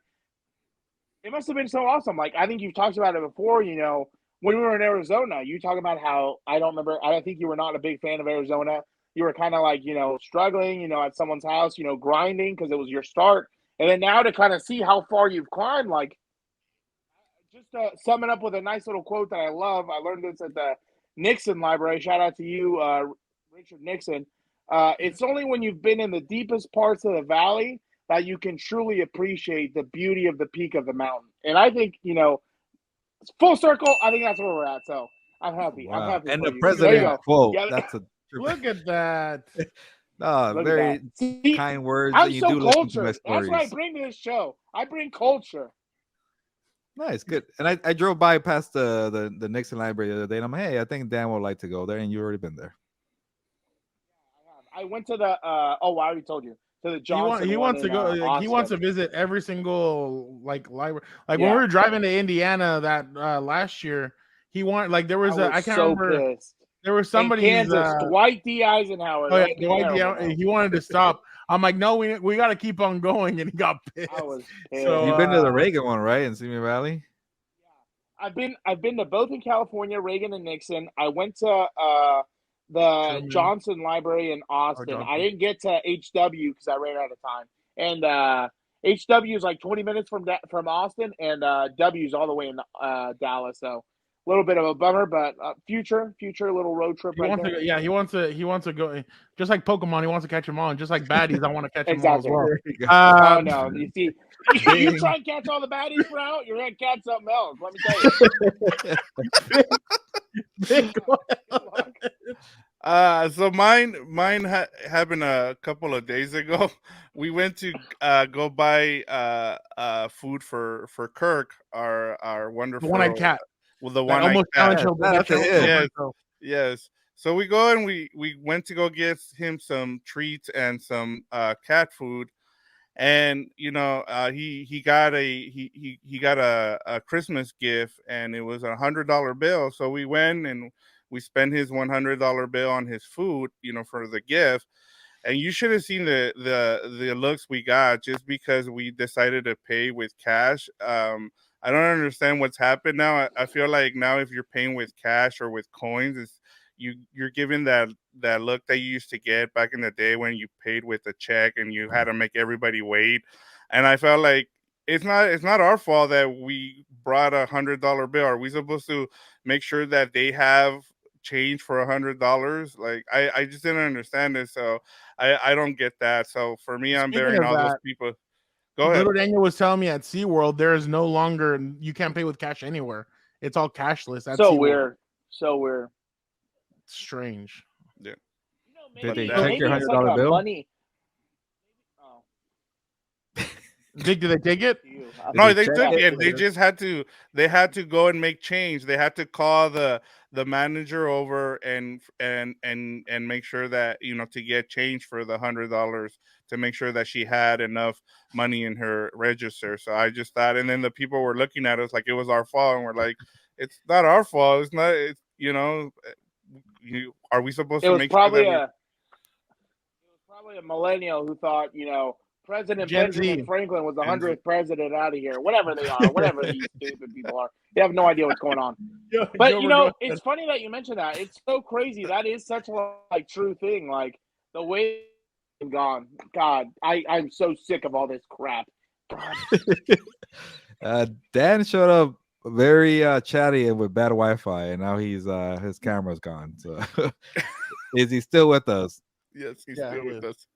it must have been so awesome. I think you've talked about it before. When we were in Arizona, you talk about how I don't remember. I don't think you were not a big fan of Arizona. You were kind of struggling. At someone's house. Grinding because it was your start, and then now to kind of see how far you've climbed. Just to sum it up with a nice little quote that I love. I learned this at the Nixon Library. Shout out to you, Richard Nixon. It's only when you've been in the deepest parts of the valley that you can truly appreciate the beauty of the peak of the mountain. And I think, full circle, I think that's where we're at. So I'm happy. Wow. I'm happy. And for the you. president quote. Yeah. That's a look at that. very kind words. I'm that you so do cultured. That's what I bring to this show. I bring culture. Nice, good. And I drove by past the Nixon Library the other day, and I'm like, hey, I think Dan would like to go there, and you've already been there. I went to the I already told you, to the Johnson. He wants to go. He wants to visit every single library. When we were driving to Indiana that last year, he wanted there was I can't remember. Pissed. There was somebody in Kansas, Dwight D. Eisenhower. Oh yeah, Dwight D. He wanted to stop. I'm like, no, we got to keep on going, and he got pissed. I was pissed. So, you've been to the Reagan one, right, in Simi Valley? Yeah, I've been to both in California, Reagan and Nixon. I went to the Johnson Library in Austin. I didn't get to HW because I ran out of time. And HW is 20 minutes from Austin, and W is all the way in Dallas. So little bit of a bummer, but future little road trip He right wants there. to, yeah, he wants to go just like Pokemon. He wants to catch them all, and just like baddies, I want to catch them all as Exactly. well. There you go. Oh Um, no! You see, you Ding. try and catch all the baddies for out, you're gonna catch something else. Let me tell you. Vic, Good luck. So mine happened a couple of days ago. We went to go buy food for Kirk, our the wonderful one-eyed cat. well, the That one-eyed almost cat. challenged That's Gilberto. it. Yes. Yes. So we go and we went to go get him some treats and some cat food, and he got he got a Christmas gift, and it was $100 bill. So we went and we spent his $100 bill on his food, for the gift. And you should have seen the looks we got just because we decided to pay with cash. I don't understand what's happened now. I feel like now if you're paying with cash or with coins, you're giving that look that you used to get back in the day when you paid with a check and you had to make everybody wait. And I felt like it's not our fault that we brought $100 bill. Are we supposed to make sure that they have change for $100? Like I just didn't understand it. So I don't get that. So for me, I'm Speaking burying of all those that, people. Go ahead. Little Daniel was telling me at SeaWorld there is no longer, you can't pay with cash anywhere. It's all cashless at So SeaWorld. weird. So weird. Strange. Yeah. Did they Maybe, take your maybe it's like $100 a bill? money. Oh, Vic, did they take it? you. No, Did they they check took it? it. They just had to go and make change. They had to call the manager over and make sure that to get change for the $100 to make sure that she had enough money in her register. So I just thought, and then the people were looking at us like it was our fault, and we're like, it's not our fault. It's not. It's are we supposed It to was make sure probably that a millennial who thought, President Gen Benjamin Z. Franklin was the Gen Z. 100th president out of here. Whatever they are, whatever these stupid people are, they have no idea what's going on. But it's funny that you mentioned that. It's so crazy. That is such a true thing. Like the way it's gone. God, I'm so sick of all this crap. God. Dan showed up very chatty and with bad Wi-Fi, and now he's his camera's gone. So is he still with us? yes, he's Yeah, still he with is. us.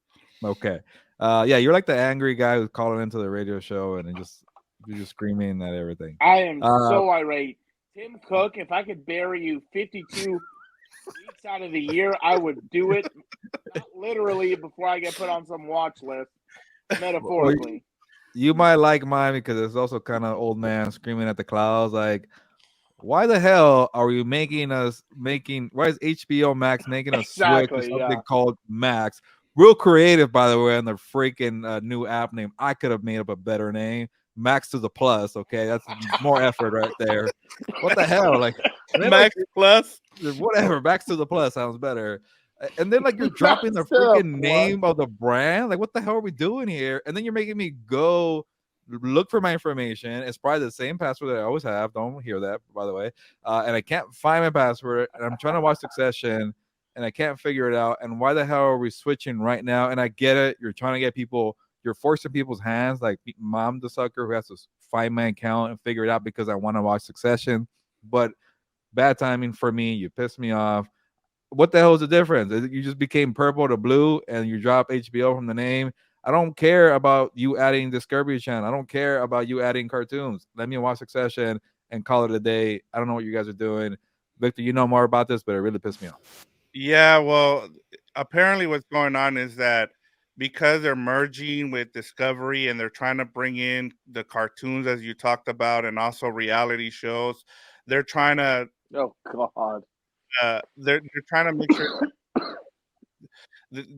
Okay. Yeah, you're like the angry guy who's calling into the radio show and you're just screaming at everything. I am so irate. Tim Cook, if I could bury you 52 weeks out of the year, I would do it. Not literally before I get put on some watch list, metaphorically. You might like mine because it's also kind of old man screaming at the clouds like, why the hell are you why is HBO Max making us switch to Exactly, something yeah. called Max? Real creative, by the way, on the freaking new app name. I could have made up a better name. Max to the plus, okay? That's more effort right there. What the hell? Like Max Plus. whatever, Max to the plus sounds better. And then like you're dropping the Max to the freaking plus. name of the brand. Like, what the hell are we doing here? And then you're making me go look for my information. It's probably the same password that I always have. Don't hear that, by the way. And I can't find my password. And I'm trying to watch Succession, and I can't figure it out. And why the hell are we switching right now? And I get it. You're trying to get people. You're forcing people's hands, like mom, the sucker who has to find my account and figure it out because I want to watch Succession. But bad timing for me. You pissed me off. What the hell is the difference? You just became purple to blue and you drop HBO from the name. I don't care about you adding Discovery Channel. I don't care about you adding cartoons. Let me watch Succession and call it a day. I don't know what you guys are doing. Victor, you know more about this, but it really pissed me off. Yeah, well, apparently what's going on is that because they're merging with Discovery and they're trying to bring in the cartoons as you talked about and also reality shows, they're trying to Oh God. they're trying to make sure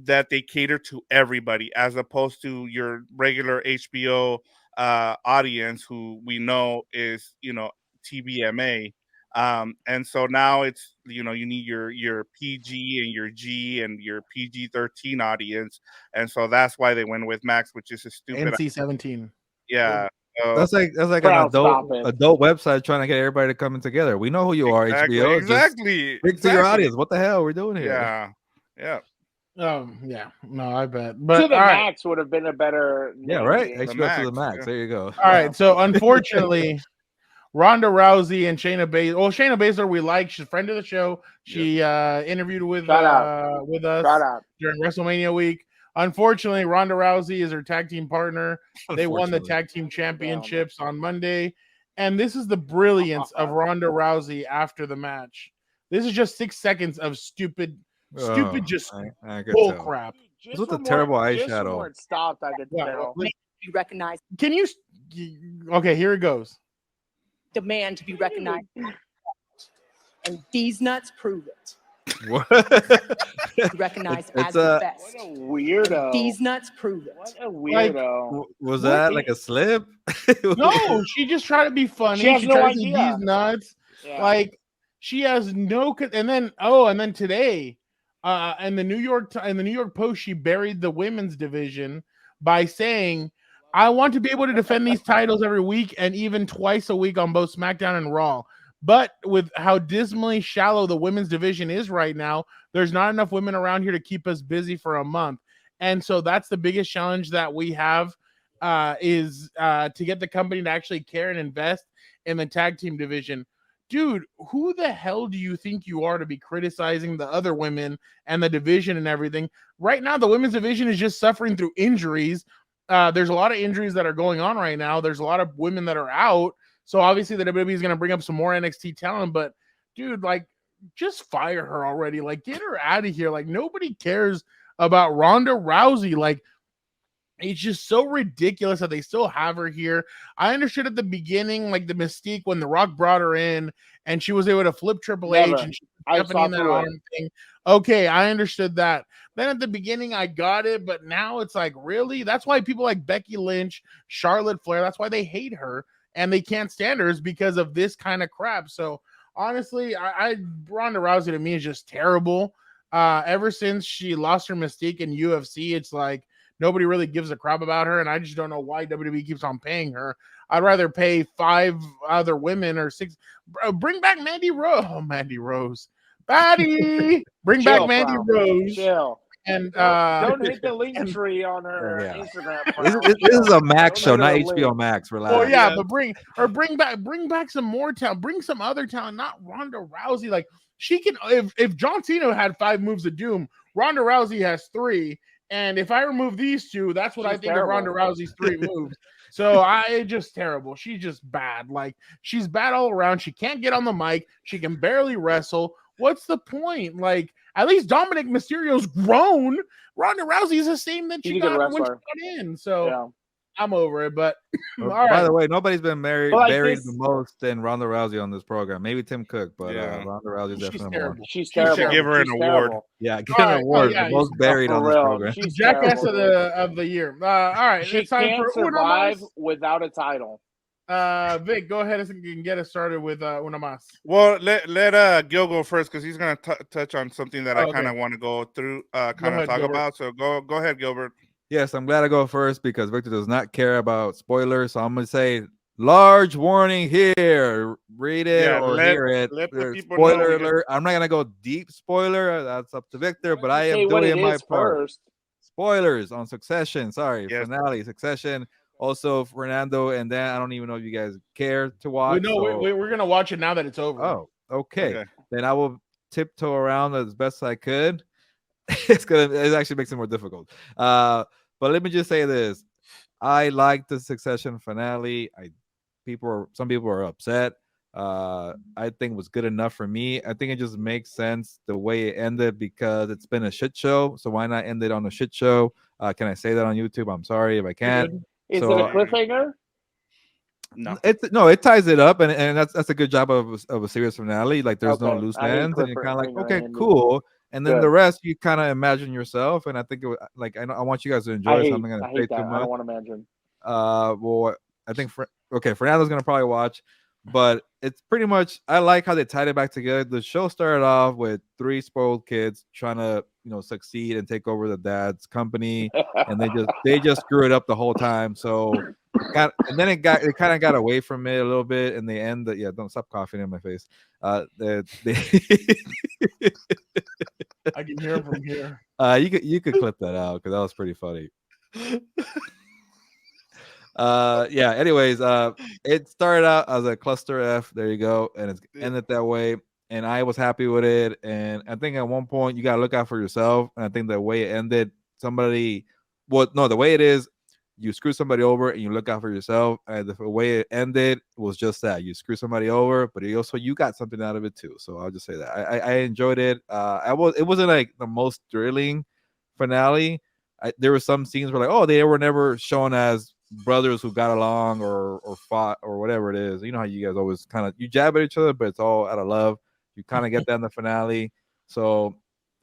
that they cater to everybody as opposed to your regular HBO audience who we know is TBMA. And so now it's you need your PG and your G and your PG-13 audience, and so that's why they went with Max, which is a stupid NC-17. yeah. That's like an Crowd, stop it. adult website trying to get everybody to come in together. We know who you are, HBO. Just Exactly. speak to your audience. What the hell are we doing here? Yeah. Yeah. Yeah, no, I bet. But To the all right. Max would have been a better Yeah, name right. change. HBO to the Max, max. yeah. There you go. All right, so unfortunately, Ronda Rousey and Shayna Baszler. Well, Shayna Baszler we like. She's a friend of the show. She interviewed with Shout us out. during WrestleMania week. Unfortunately, Ronda Rousey is her tag team partner. They won the tag team championships on Monday. And this is the brilliance of Ronda Rousey after the match. This is just 6 seconds of stupid, just I could bull tell. crap. This was a terrible Just from eyeshadow. where it stopped, I could tell. Be recognized, Can you? Okay, here it goes. demand to be recognized, and these nuts prove it. What? Be recognized It's as the What best. a weirdo. These nuts prove it. What a weirdo. Was that like a slip? No, she just tried to be funny. She has no tried to say idea. these nuts. Yeah. Like she has no. And then today, in the New York Post, she buried the women's division by saying, "I want to be able to defend these titles every week and even twice a week on both SmackDown and Raw." But with how dismally shallow the women's division is right now, there's not enough women around here to keep us busy for a month. And so that's the biggest challenge that we have is to get the company to actually care and invest in the tag team division. Dude, who the hell do you think you are to be criticizing the other women and the division and everything? Right now, the women's division is just suffering through injuries. There's a lot of injuries that are going on right now. There's a lot of women that are out. So obviously the WWE is going to bring up some more NXT talent, but dude, like just fire her already. Like get her out of here. Like nobody cares about Ronda Rousey. Like it's just so ridiculous that they still have her here. I understood at the beginning, like the mystique when The Rock brought her in and she was able to flip Triple H and she was stepping in that arm thing. Okay, I understood that. Then at the beginning, I got it, but now it's like, really? That's why people like Becky Lynch, Charlotte Flair, that's why they hate her and they can't stand her is because of this kind of crap. So honestly, Ronda Rousey to me is just terrible. Ever since she lost her mystique in UFC, it's like nobody really gives a crap about her, and I just don't know why WWE keeps on paying her. I'd rather pay 5 other women or 6. Bring back Mandy Rose. Oh, Mandy Rose. Batty. Bring Chill, back Mandy Brown. Rose. Chill. And Don't hit the link tree on her Instagram. This is a Max show, not HBO Max. Relax. Oh yeah, but bring back some more talent. Bring some other talent, not Ronda Rousey. Like she can. If John Cena had 5 moves of doom, Ronda Rousey has 3. And if I remove these 2, that's what I think of Ronda Rousey's 3 moves. So just terrible. She's just bad. Like she's bad all around. She can't get on the mic. She can barely wrestle. What's the point? Like at least Dominic Mysterio's grown. Ronda Rousey's the same that she got when she got in. So Yeah. I'm over it. But all By right. the way, nobody's been buried But like the this- most than Ronda Rousey on this program. Maybe Tim Cook, but Yeah. Ronda Rousey's She's definitely more. terrible. She's She should terrible. give her an She's award. terrible. Yeah, get All an right. award. Yeah, the most buried For on this real. program. She's Jackass terrible. of the year. All right. She It's time can't for Uno survive Mas. without a title. Vic, go ahead and get us started with Uno Mas. Well, let Gil go first because he's gonna touch on something that I Okay. kind of want to go through, kind of ahead, talk Gilbert. about. So go ahead, Gilbert. Yes, I'm glad I go first because Victor does not care about spoilers. So I'm going to say large warning here. Read it Yeah, or let- hear it. let the There's people spoiler know. alert. I'm not going to go deep spoiler. That's up to Victor, but I Say am what it doing my is part. first. Spoilers on Succession. Sorry, Yes. finale, Succession. Also, Fernando, and then I don't even know if you guys care to watch. We're gonna watch it now that it's over. Oh, okay. Okay. Then I will tiptoe around as best I could. It actually makes it more difficult. But let me just say this: I like the Succession finale. Some people are upset. I think it was good enough for me. I think it just makes sense the way it ended because it's been a shit show. So why not end it on a shit show? Can I say that on YouTube? I'm sorry if I can't. Is So, it a cliffhanger? No. It ties it up, and that's a good job of a series finale. Like there's no Okay. loose I hate ends, and you're kind of like, cliffhanger okay, endings. cool. And then Good. the rest you kind of imagine yourself. And I think I want you guys to enjoy. So I'm not I gonna say hate that. too I much. don't want to imagine. Well, I think Fernando's gonna probably watch, but it's pretty much I like how they tied it back together. The show started off with 3 spoiled kids trying to succeed and take over the dad's company, and they just screw it up the whole time. So and then it kind of got away from it a little bit in the end. Don't stop coughing in my face. They I can hear from here. you could clip that out because that was pretty funny. Yeah. Anyways, it started out as a cluster F. There you go, and it's ended that way. And I was happy with it. And I think at one point you gotta look out for yourself. And I think the way it ended, the way it is, you screw somebody over and you look out for yourself. And the way it ended was just that you screw somebody over, but you got something out of it too. So I'll just say that I enjoyed it. It wasn't like the most thrilling finale. There were some scenes where like, they were never shown as brothers who got along or fought or whatever it is. You know how you guys always kind of you jab at each other, but it's all out of love. You kind of get that in the finale. So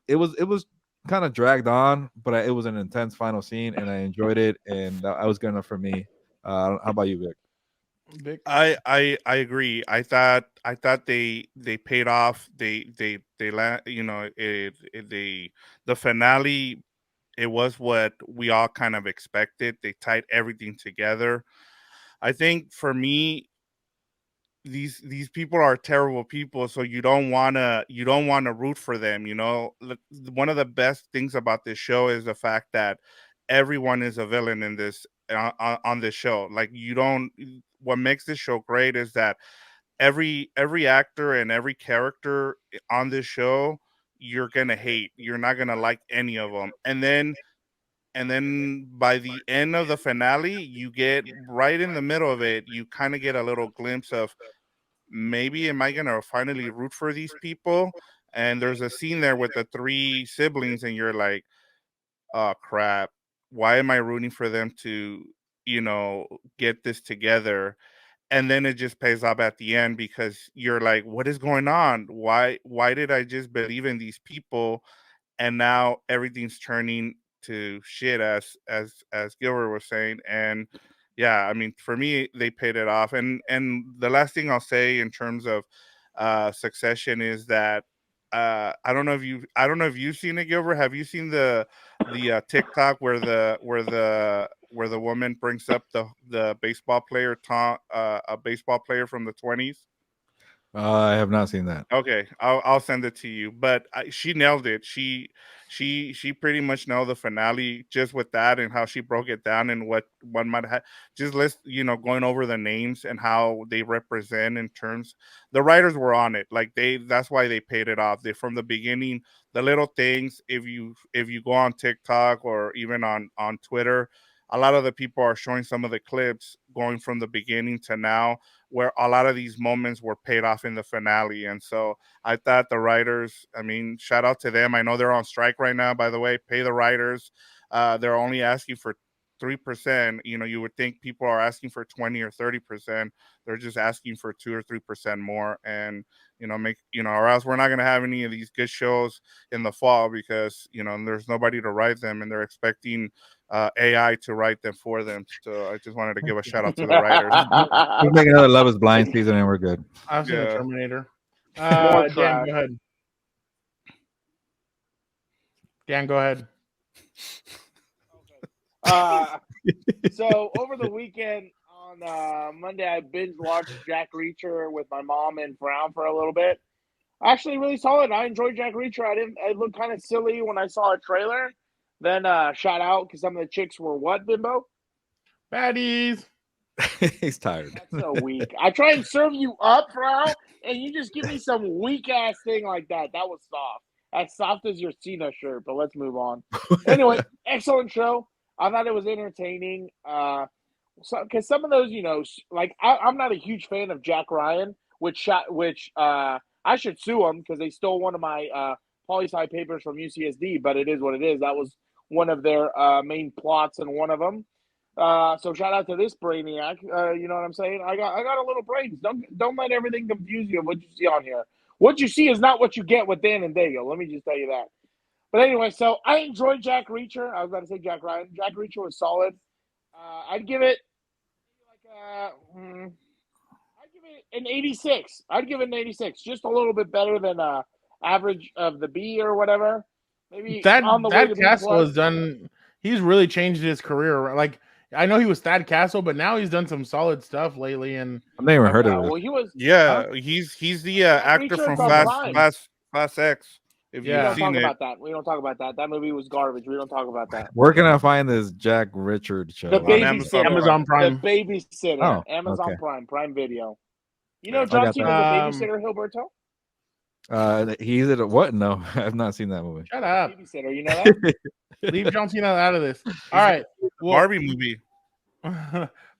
it was kind of dragged on, but it was an intense final scene, and I enjoyed it, and that was good enough for me. How about you, Vic? Vic? I agree. I thought they paid off. The finale. It was what we all kind of expected. They tied everything together. I think for me, these people are terrible people, so you don't wanna root for them. One of the best things about this show is the fact that everyone is a villain in this on this show. Like you don't. What makes this show great is that every actor and every character on this show you're gonna hate. You're not gonna like any of them, and then by the end of the finale, you get right in the middle of it. You kind of get a little glimpse of maybe am I gonna finally root for these people? And there's a scene there with the three siblings, and you're like, oh crap, why am I rooting for them to, get this together? And then it just pays off at the end because you're like, what is going on? Why did I just believe in these people? And now everything's turning to shit as Gilbert was saying. And yeah, I mean, for me, they paid it off. And the last thing I'll say in terms of Succession is that I don't know if you've seen it, Gilbert. Have you seen the TikTok where the woman brings up the baseball player a baseball player from the 20s? I have not seen that. Okay, I'll send it to you. But she nailed it. She pretty much nailed the finale just with that and how she broke it down and what one might have just going over the names and how they represent in terms. The writers were on it. Like that's why they paid it off. They from the beginning, the little things. If you go on TikTok or even on Twitter, a lot of the people are showing some of the clips going from the beginning to now, where a lot of these moments were paid off in the finale. And so I thought the writers, I mean, shout out to them. I know they're on strike right now, by the way. Pay the writers. They're only asking for 3%. You would think people are asking for 20 or 30%. They're just asking for 2 or 3% more. And or else we're not going to have any of these good shows in the fall because there's nobody to write them, and they're expecting AI to write them for them. So I just wanted to give a shout out to the writers. We'll make another Love Is Blind season, and we're good. I've seen the Terminator. More Dan, trash. go ahead. Dan, go ahead. So over the weekend on Monday, I binge watched Jack Reacher with my mom and Brown for a little bit. Actually, really solid. I enjoyed Jack Reacher. It looked kind of silly when I saw a trailer. Then shout out because some of the chicks were what, Bimbo? Baddies. He's tired. That's so weak. I try and serve you up, bro, and you just give me some weak ass thing like that. That was soft. As soft as your Cena shirt, but let's move on. Anyway, excellent show. I thought it was entertaining. Because some of those, like I'm not a huge fan of Jack Ryan, which I should sue him because they stole one of my poli-sci papers from UCSD. But it is what it is. That was one of their main plots in one of them. So shout out to this brainiac. You know what I'm saying? I got a little brains. Don't let everything confuse you of what you see on here. What you see is not what you get with Dan and Dago. Let me just tell you that. But anyway, so I enjoyed Jack Reacher. I was about to say Jack Ryan. Jack Reacher was solid. I'd give it an 86. I'd give it an 86. Just a little bit better than average of the B or whatever. Maybe That on the way to B Castle plus. has done. He's really changed his career. Like I know he was Thad Castle, but now he's done some solid stuff lately. And I've never heard of it. Well, he was. Yeah, he's the actor Reacher from from Prime. Fast X. If We Yeah. you've don't seen talk it, about that. We don't talk about that. That movie was garbage. We don't talk about that. Where can I find this Jack Richard show? The on Amazon. Babysitter. Amazon Prime. The Babysitter. Oh, Amazon okay. Prime Video. You know Yeah. I John got Cena's a babysitter, Gilberto? He's at what? No, I've not seen that movie. Shut up. Babysitter. You know that? Leave John Cena out of this. All right. Well, Barbie movie.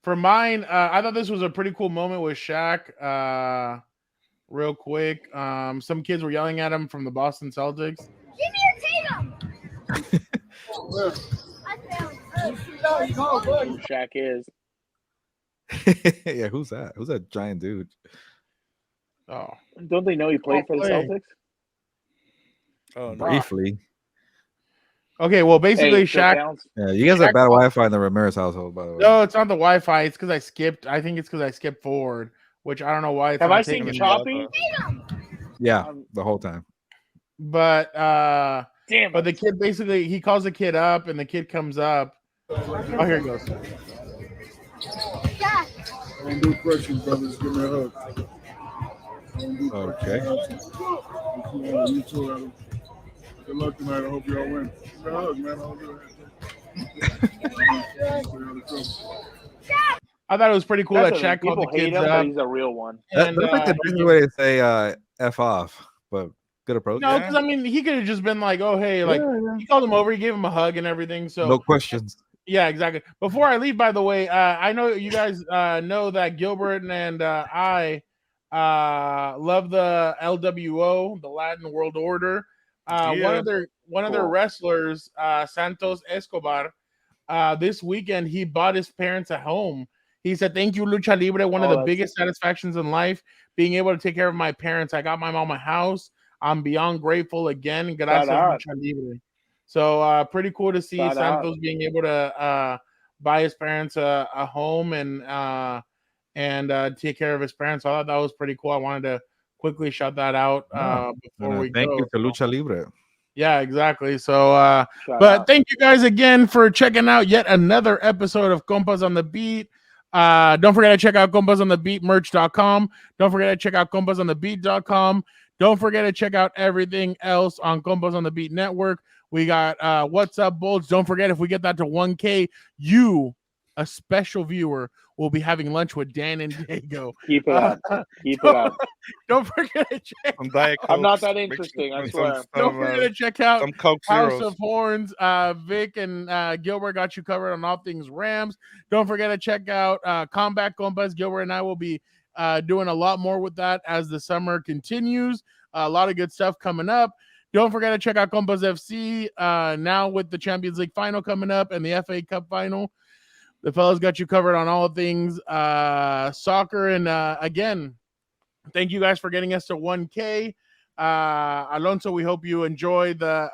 for mine, I thought this was a pretty cool moment with Shaq. Real quick, some kids were yelling at him from the Boston Celtics. Give me a Tatum. Who Shaq is. Yeah, who's that? Who's that giant dude? Oh, Don't they know he played for the play. Celtics? Oh no. Briefly. okay. Well, basically, Hey, Shaq. Counts. Yeah, you guys have bad Wi-Fi in the Ramirez household, by the way. No, it's not the Wi-Fi. It's because I skipped. I think it's because I skipped forward, which I don't know why. It's Have not I seen taking me. Choppy? Yeah, the whole time. But Damn. but the kid basically he calls the kid up, and the kid comes up. Oh, here he goes. Jack. Don't do questions, brothers. Give me a hug. Okay. You too, Adam. Good luck tonight. I hope y'all win. Give me a hug, man. I'll do that. I thought it was pretty cool That's that Shaq called the people hate kids him, but up. he's a real one. That's like the And, Disney way to say F off, but good approach. no, because I mean, he could have just been like, "Oh, hey," like he called him over, he gave him a hug and everything. So No questions. yeah, exactly. Before I leave, by the way, I know you guys know that Gilbert and I love the LWO, the Latin World Order. Yeah. One of their wrestlers, Santos Escobar, this weekend he bought his parents a home. He said, "Thank you, Lucha Libre. One of the biggest satisfactions in life, being able to take care of my parents. I got my mom a house. I'm beyond grateful again. Gracias, Lucha Libre." So pretty cool to see Santos being able to buy his parents a home and take care of his parents. So I thought that was pretty cool. I wanted to quickly shout that out before we thank go. you to Lucha Libre. Yeah, exactly. So but thank you guys again for checking out yet another episode of Compas on the Beat. Don't forget to check out compasonthebeatmerch.com. Don't forget to check out compasonthebeat.com. Don't forget to check out everything else on Compas on the Beat Network. We got What's Up Bulls. Don't forget, if we get that to 1K, you, a special viewer, will be having lunch with Dan and Diego. Keep it up. Keep it up. Don't forget to check. I'm not that interesting, I swear. Don't forget to check out some Coke House Zeros. of Horns. Vic and Gilbert got you covered on all things Rams. Don't forget to check out Combat Compas. Gilbert and I will be doing a lot more with that as the summer continues. A lot of good stuff coming up. Don't forget to check out Compas FC now with the Champions League final coming up and the FA Cup final. The fellas got you covered on all things soccer. And again, thank you guys for getting us to 1K. Alonso, we hope you enjoy the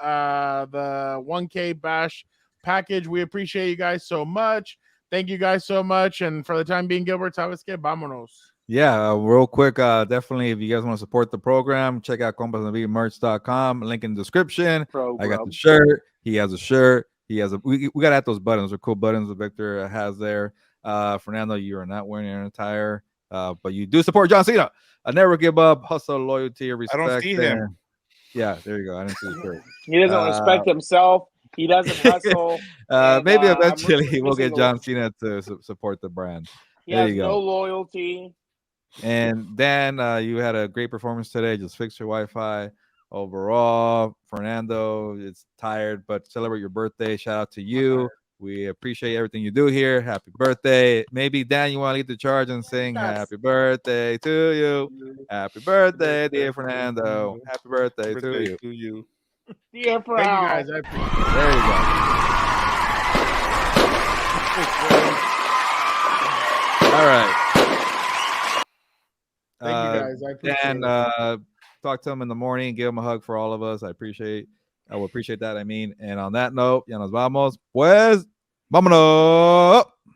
1K bash package. We appreciate you guys so much. Thank you guys so much. And for the time being, Gilbert, sabes que vámonos. Yeah, real quick, definitely, if you guys want to support the program, check out compasonthebeatmerch.com. Link in the description. I got the shirt. He has a shirt. He has a. We got to add those buttons. They're cool buttons that Victor has there. Fernando, you are not wearing an attire, but you do support John Cena. I never give up. Hustle, loyalty, respect. I don't see him. Yeah, there you go. I didn't see the shirt. He doesn't respect himself. He doesn't hustle. Maybe eventually we'll get John Cena to support the brand. He there has you go. no loyalty. And Dan, you had a great performance today. Just fix your Wi-Fi. Overall, Fernando is tired, but celebrate your birthday. Shout out to you. We appreciate everything you do here. Happy birthday. Maybe, Dan, you want to lead the charge and sing happy birthday to you. Happy birthday, dear Fernando. Happy birthday to you. Dear Fernando. Thank you guys. I appreciate it. There you go. All right. Thank you guys. I appreciate Dan, it. talk to him in the morning. Give him a hug for all of us. I will appreciate that. And on that note, ya nos vamos. Pues, vámonos.